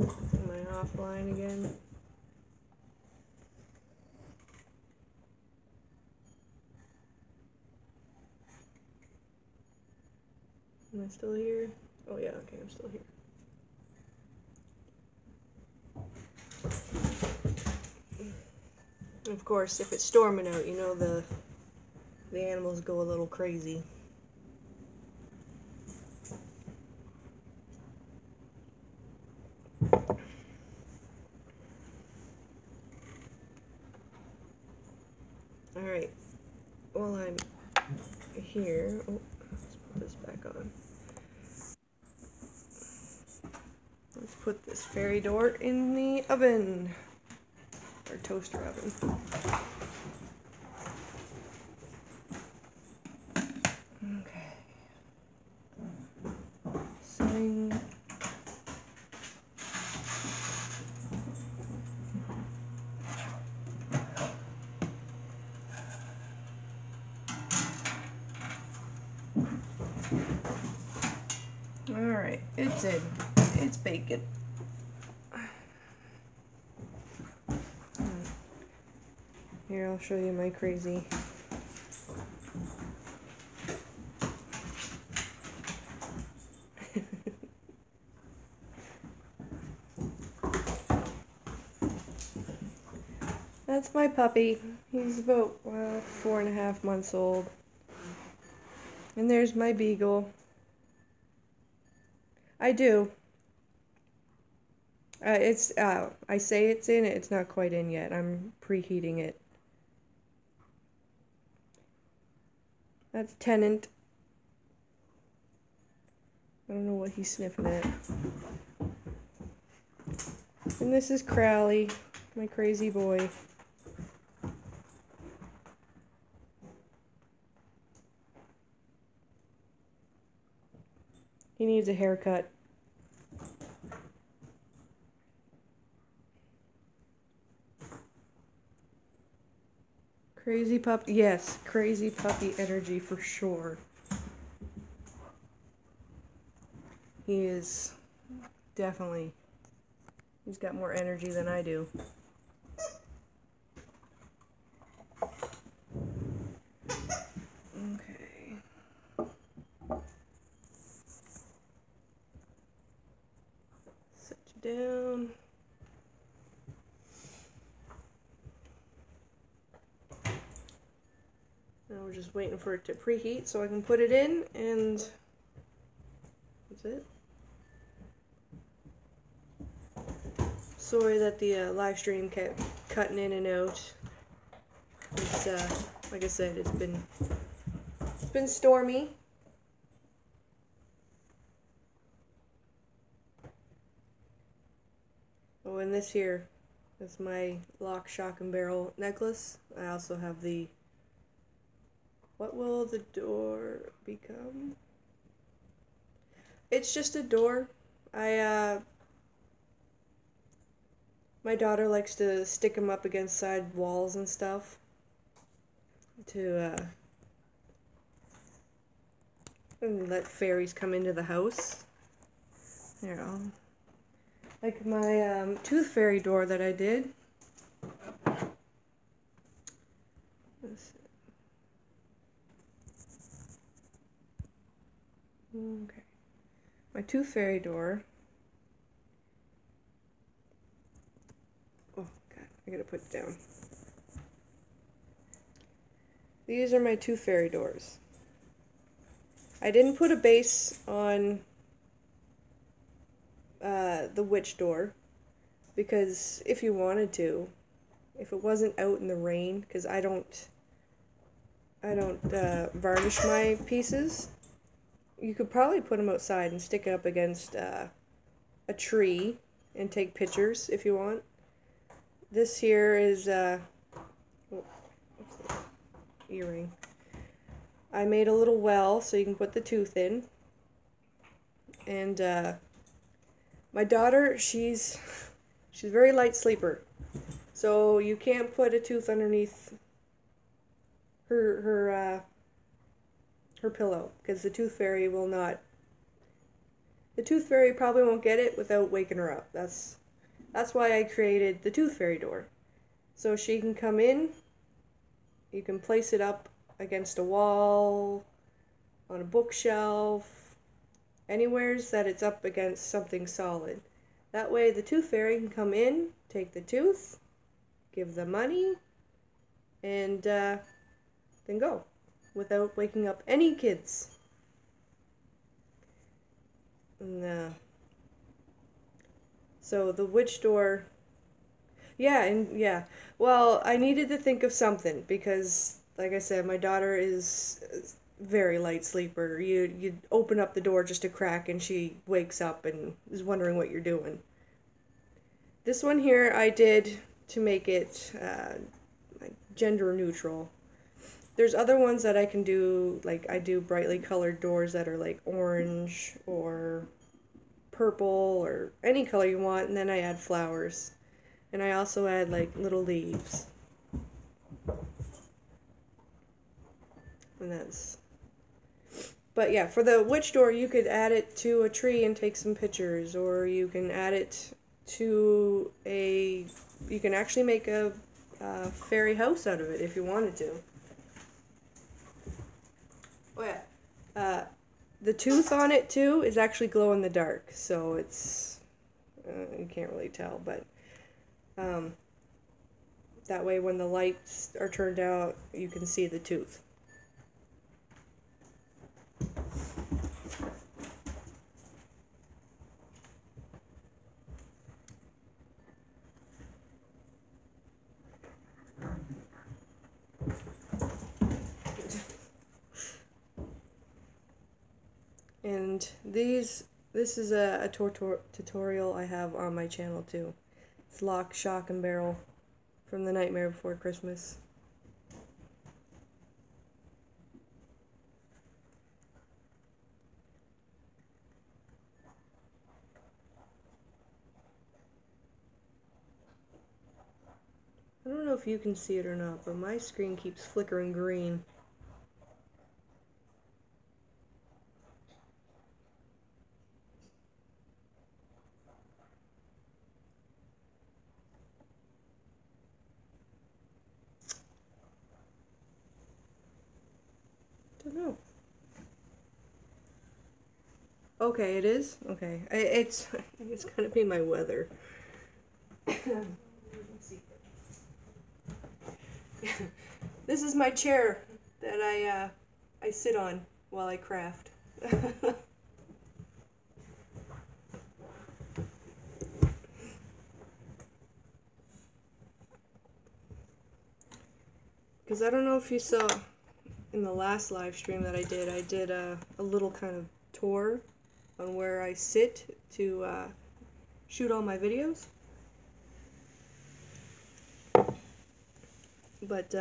Am I offline again? Am I still here? Oh yeah, okay, I'm still here. Of course, if it's storming out, you know the animals go a little crazy. Alright, while I'm here, oh, let's put this back on. Let's put this fairy door in the oven, or toaster oven. Okay. Setting. Alright, it's in. It's baking. Here, I'll show you my crazy. That's my puppy. He's about 4.5 months old. And there's my beagle. I do. It's out. I say it's in. It's not quite in yet. I'm preheating it. That's Tennant. I don't know what he's sniffing at. And this is Crowley, my crazy boy. He needs a haircut. Crazy puppy, yes, crazy puppy energy for sure. He is definitely, he's got more energy than I do. Okay. Set you down. Now we're just waiting for it to preheat so I can put it in, and that's it. Sorry that the live stream kept cutting in and out. It's like I said, it's been stormy. Oh, and this here is my lock, shock, and barrel necklace. I also have the What will the door become? It's just a door. My daughter likes to stick them up against side walls and stuff to and let fairies come into the house. There, like my tooth fairy door that I did. Okay. My tooth fairy door. Oh, God, I gotta put it down. These are my tooth fairy doors. I didn't put a base on the witch door because if you wanted to, if it wasn't out in the rain, because I don't varnish my pieces. You could probably put them outside and stick it up against a tree and take pictures if you want. This here is what's that? Earring. I made a little well so you can put the tooth in. And my daughter, she's a very light sleeper, so you can't put a tooth underneath her pillow, because the tooth fairy will not. The tooth fairy probably won't get it without waking her up. That's why I created the tooth fairy door, so she can come in. You can place it up against a wall, on a bookshelf, anywheres that it's up against something solid. That way the tooth fairy can come in, take the tooth, give the money, and then go, without waking up any kids. And, so the witch door, Yeah, and yeah. Well, I needed to think of something because, like I said, my daughter is a very light sleeper. You open up the door just a crack and she wakes up and is wondering what you're doing. This one here I did to make it like gender neutral. There's other ones that I can do, like I do brightly colored doors that are like orange or purple or any color you want, and then I add flowers. And I also add like little leaves. And that's. But yeah, for the witch door, you could add it to a tree and take some pictures, or you can add it to a. You can actually make a fairy house out of it if you wanted to. Oh yeah. The tooth on it too is actually glow in the dark, so it's you can't really tell, but um, that way when the lights are turned out, you can see the tooth. And this is a tutorial I have on my channel too. It's Lock, Shock, and Barrel from The Nightmare Before Christmas. I don't know if you can see it or not, but my screen keeps flickering green. Don't know. Okay, it is? Okay. It's gonna be my weather. This is my chair that I sit on while I craft. Because I don't know if you saw in the last live stream that I did a little kind of tour on where I sit to shoot all my videos. But,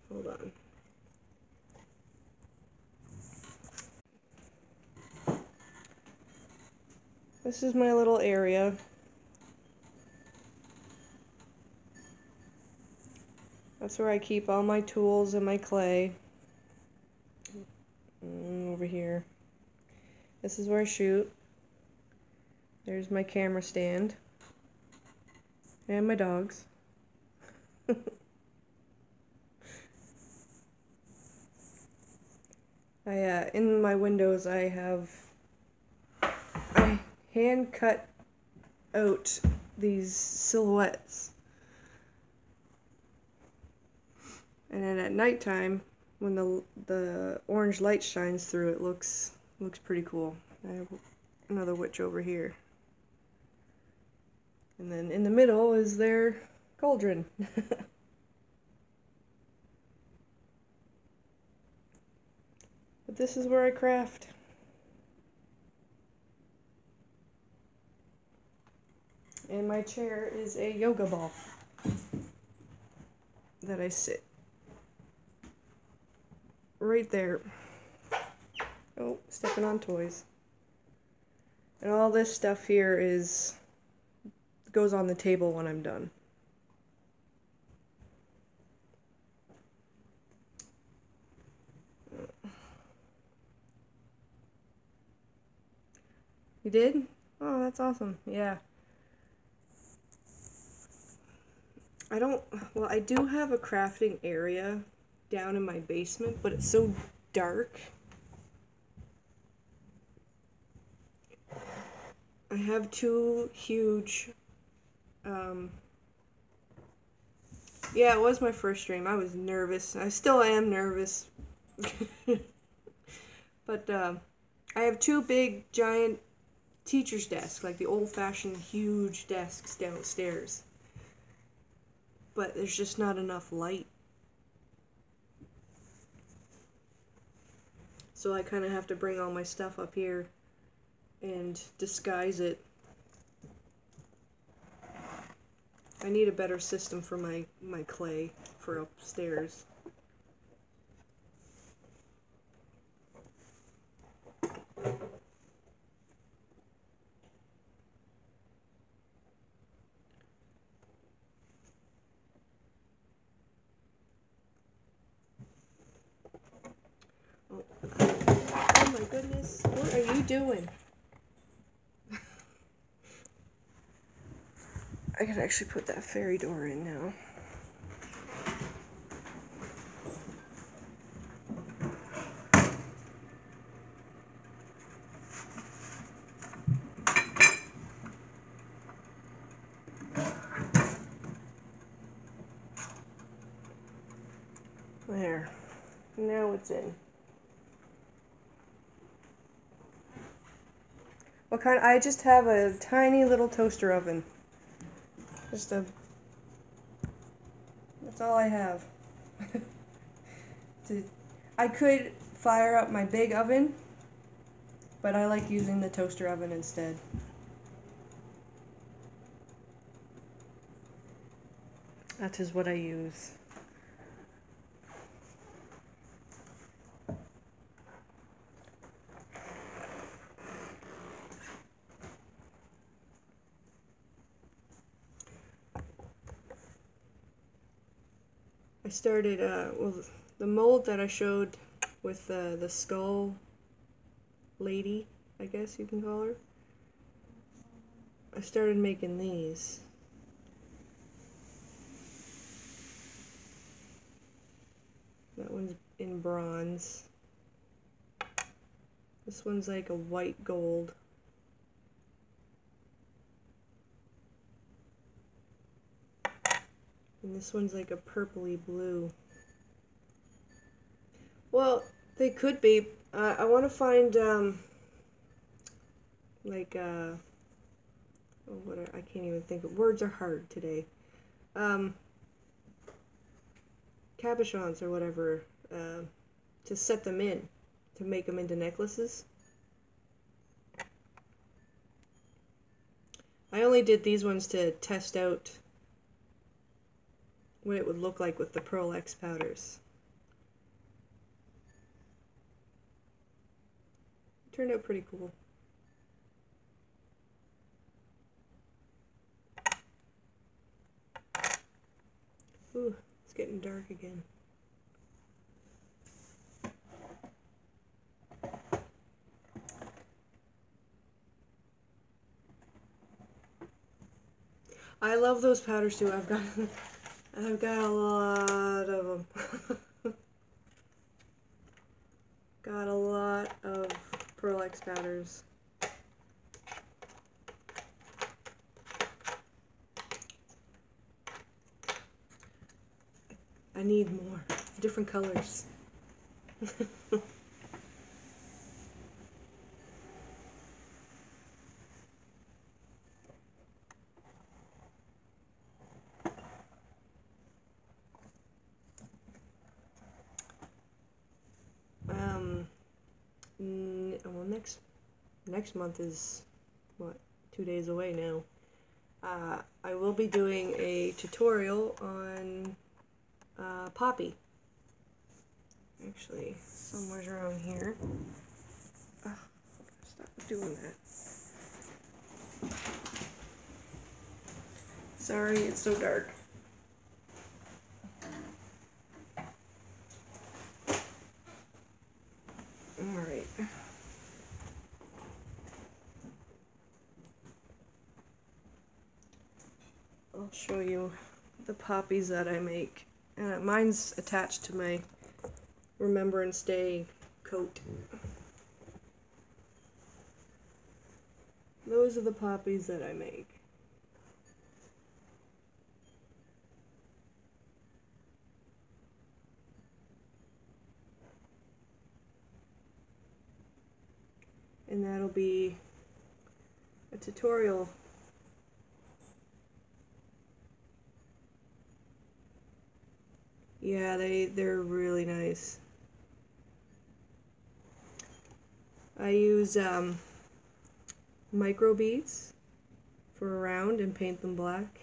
hold on. This is my little area. That's where I keep all my tools and my clay. Over here. This is where I shoot. There's my camera stand. And my dogs. In my windows I hand cut out these silhouettes. And then at nighttime, when the orange light shines through, it looks pretty cool. I have another witch over here. And then in the middle is their cauldron. But this is where I craft. And my chair is a yoga ball that I sit right there. Oh, stepping on toys. And all this stuff here goes on the table when I'm done. You did? Oh, that's awesome. Yeah. I do have a crafting area down in my basement, but it's so dark. I have two huge, yeah, it was my first stream. I was nervous. I still am nervous. But, I have two big, giant teacher's desks, like the old-fashioned huge desks downstairs. but there's just not enough light. So I kind of have to bring all my stuff up here and disguise it. I need a better system for my clay for upstairs. Oh my goodness, what are you doing? I could actually put that fairy door in now. There. Now it's in. What kind? I just have a tiny little toaster oven. Just a... That's all I have. I could fire up my big oven, but I like using the toaster oven instead. That is what I use. I started, well, the mold that I showed with the skull lady, I guess you can call her. I started making these. That one's in bronze. This one's like a white gold. And this one's like a purpley blue. Well, they could be. I want to find, like, oh, I can't even think of, words are hard today. Cabochons or whatever, to set them in, to make them into necklaces. I only did these ones to test out what it would look like with the Pearl X powders. Turned out pretty cool. Ooh, it's getting dark again. I love those powders too. I've got a lot of them. Got a lot of Pearl X powders. I need more. Different colors. Well, next month is, what, 2 days away now. I will be doing a tutorial on Poppy. Actually, somewhere around here. Stop doing that. Sorry, it's so dark. Alright. I'll show you the poppies that I make. Mine's attached to my Remember and Stay coat. Those are the poppies that I make. And that'll be a tutorial Yeah, they're really nice. I use micro beads for a round and paint them black.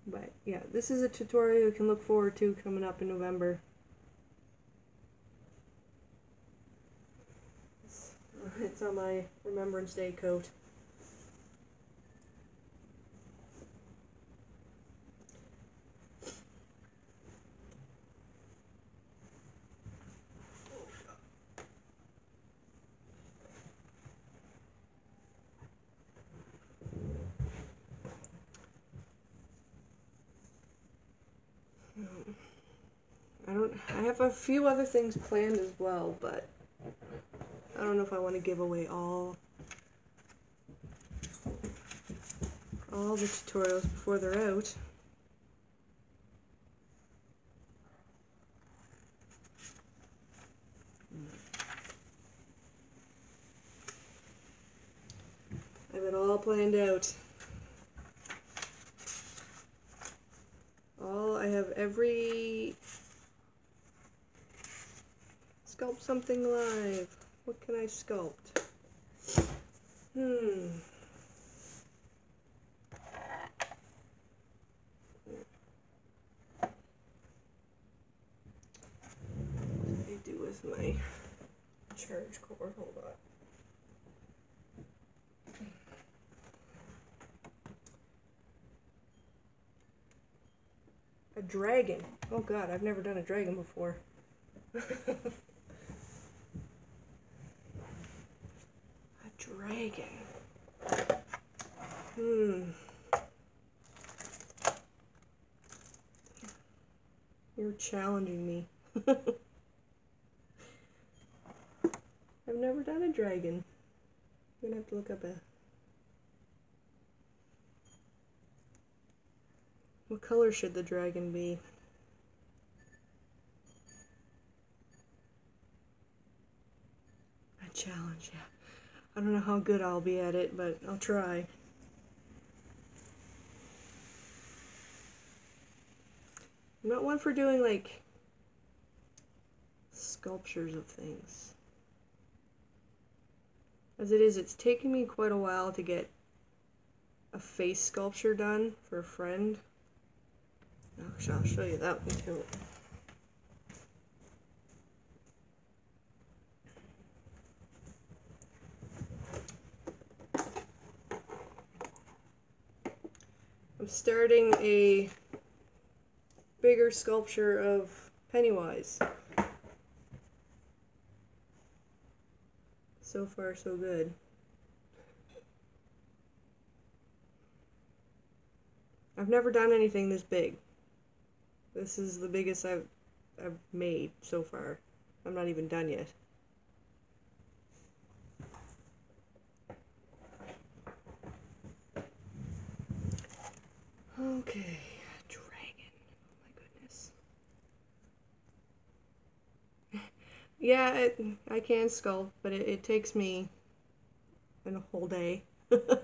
But yeah, this is a tutorial you can look forward to coming up in November. It's on my Remembrance Day coat. I have a few other things planned as well, but I don't know if I want to give away all the tutorials before they're out. I have it all planned out. I have every sculpt something live. What can I sculpt? What do I do with my charge cord? Hold on. A dragon. Oh god, I've never done a dragon before. A dragon. You're challenging me. I've never done a dragon. I'm gonna have to look up what color should the dragon be? A challenge, yeah. I don't know how good I'll be at it, but I'll try. I'm not one for doing like sculptures of things. As it is, it's taken me quite a while to get a face sculpture done for a friend. Actually, I'll show you that one too. I'm starting a bigger sculpture of Pennywise. So far, so good. I've never done anything this big. This is the biggest I've made so far. I'm not even done yet. Okay, dragon. Oh my goodness. Yeah, I can sculpt, but it takes me a whole day. Alright.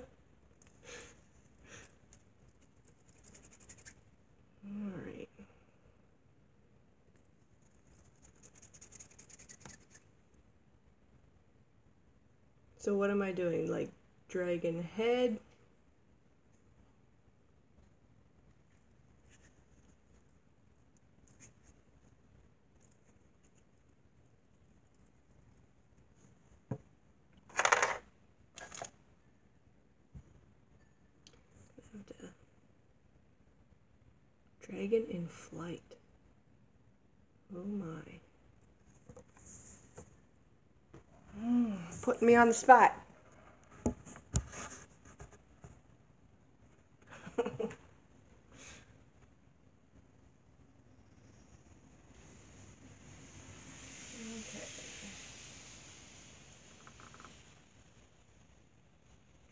So what am I doing? Like dragon head? Dragon in flight. Oh my. Putting me on the spot.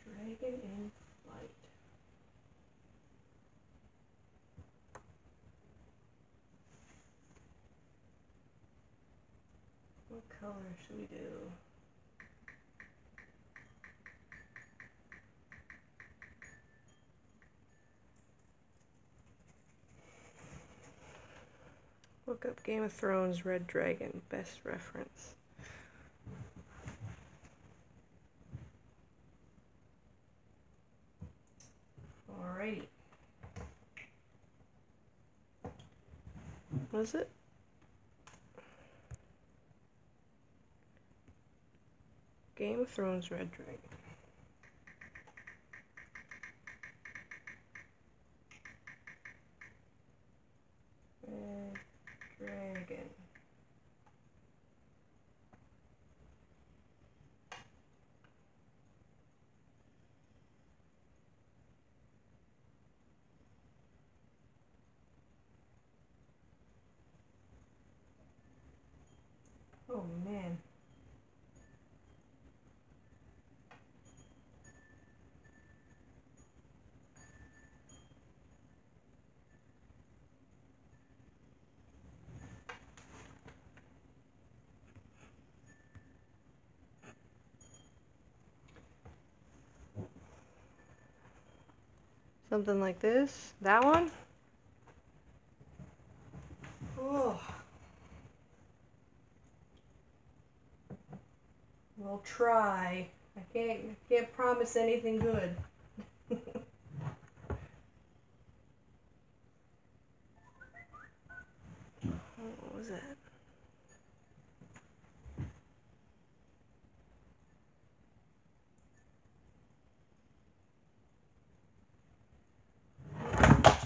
Dragon in flight. What color should we do? Look up Game of Thrones Red Dragon, best reference. Alrighty. What is it? Game of Thrones Red Dragon. Red Dragon. Oh man. Something like this. That one? Oh. We'll try. I can't promise anything good. What was that?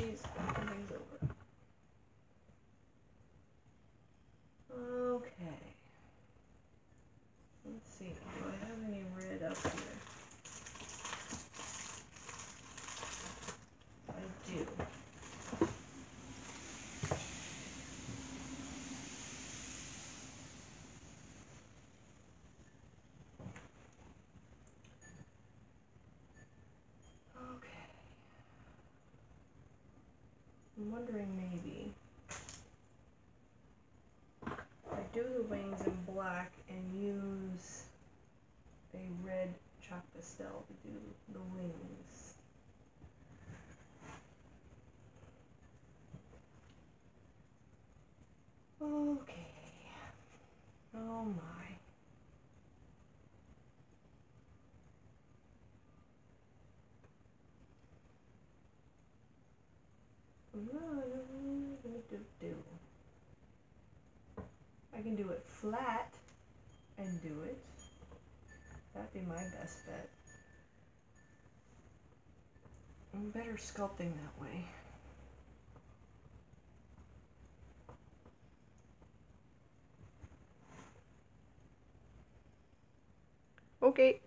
Jeez, everything's over. Okay. Let's see. Do I have any red up here? I do. I'm wondering maybe I do the wings in black and use a red chalk pastel to do the wings. Okay. Oh my. I can do it flat and do it. That'd be my best bet. I'm better sculpting that way. Okay.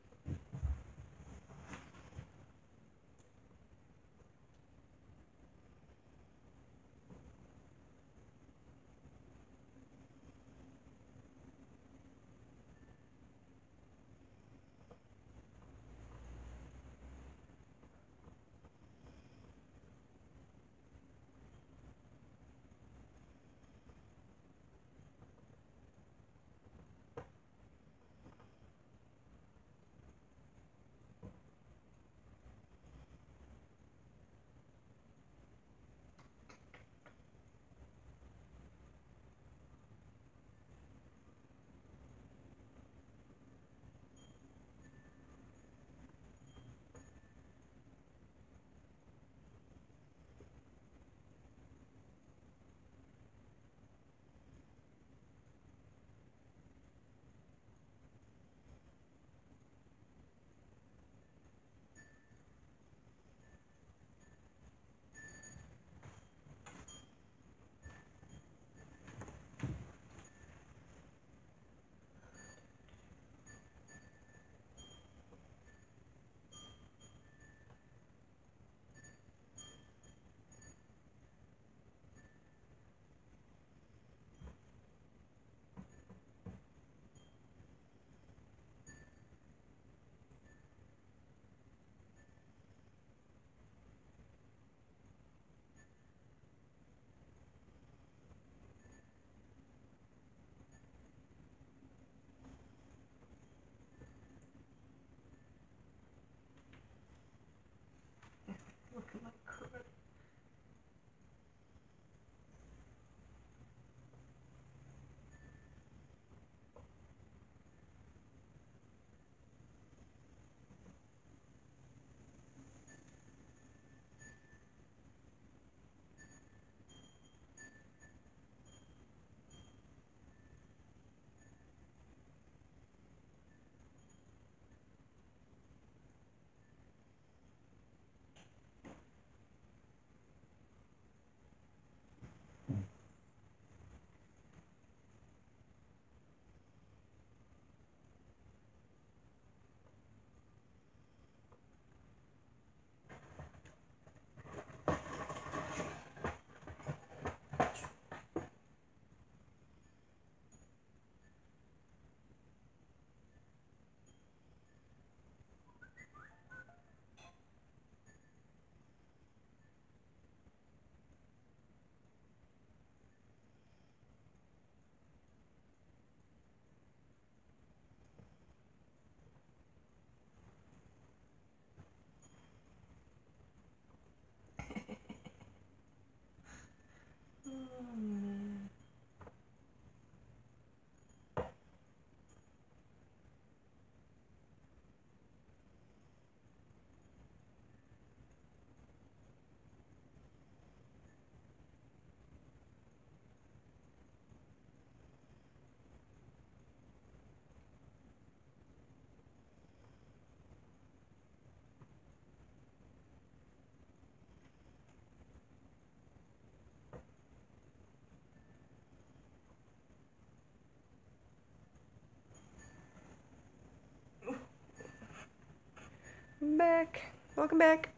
back. Welcome back.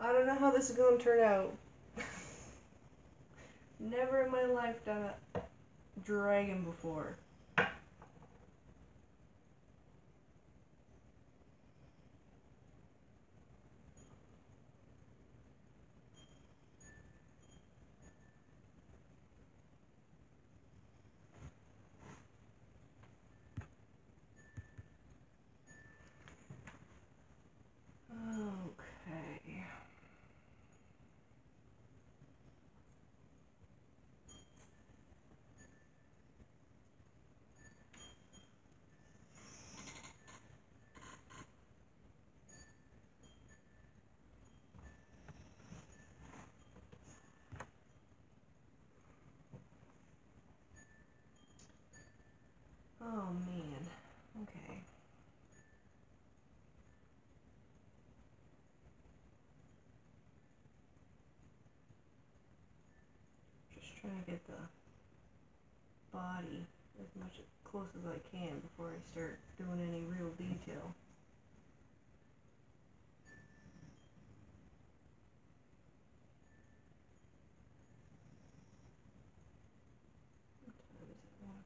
I don't know how this is going to turn out. Never in my life done a dragon before. Okay. Oh man. Okay. Just trying to get the body as much close as I can before I start doing any real detail. What time is it? 1 o'clock.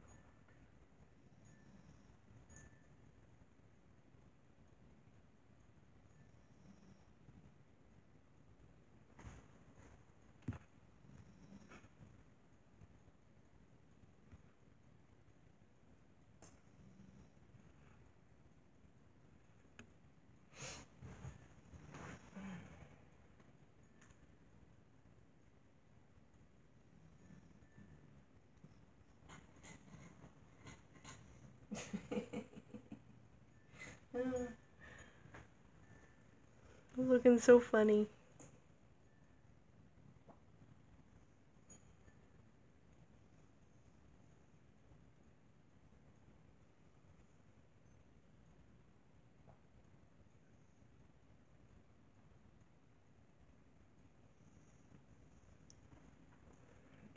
Looking so funny.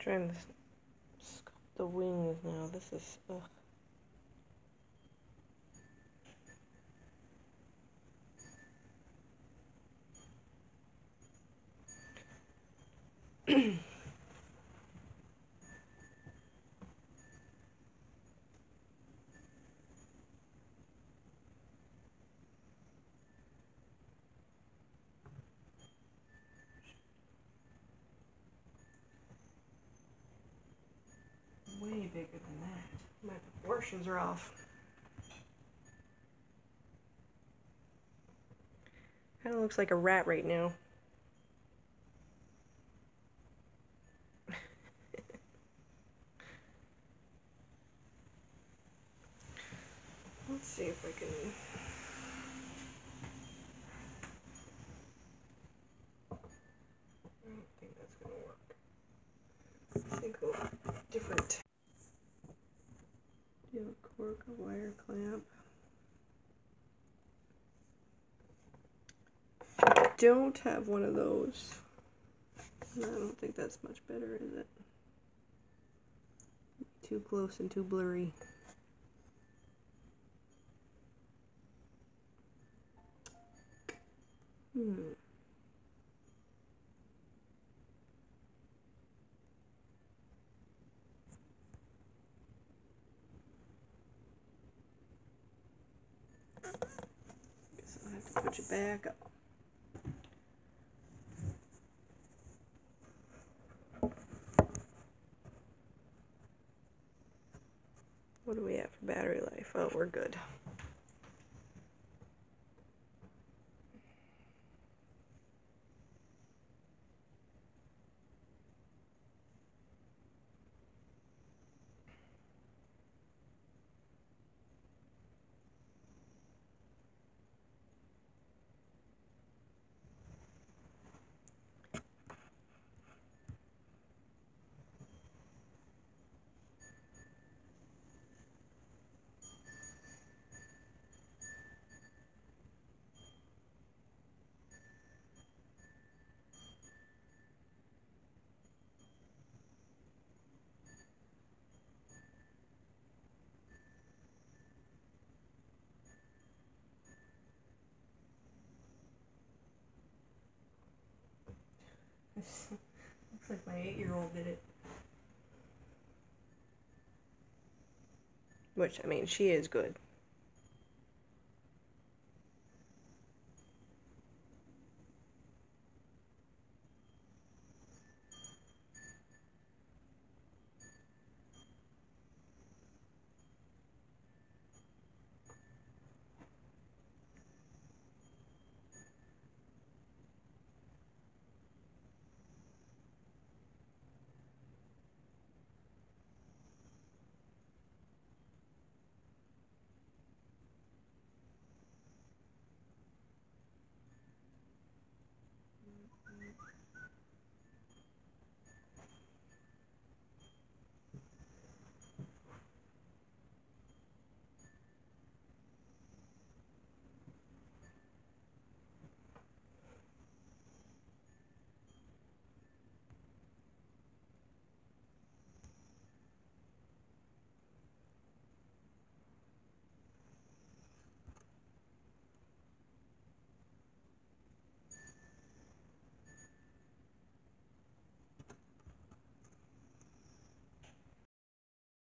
Trying to sculpt the wings now. This is ugh. Way bigger than that. My proportions are off. Kind of looks like a rat right now. Let's see if I can. I don't think that's gonna work. I think a different. Do you have a cork, a wire clamp? I don't have one of those. I don't think that's much better, is it? Too close and too blurry. Guess I'll have to put you back up. What do we have for battery life? Oh, we're good. Looks like my 8-year-old did it. Which, I mean, she is good.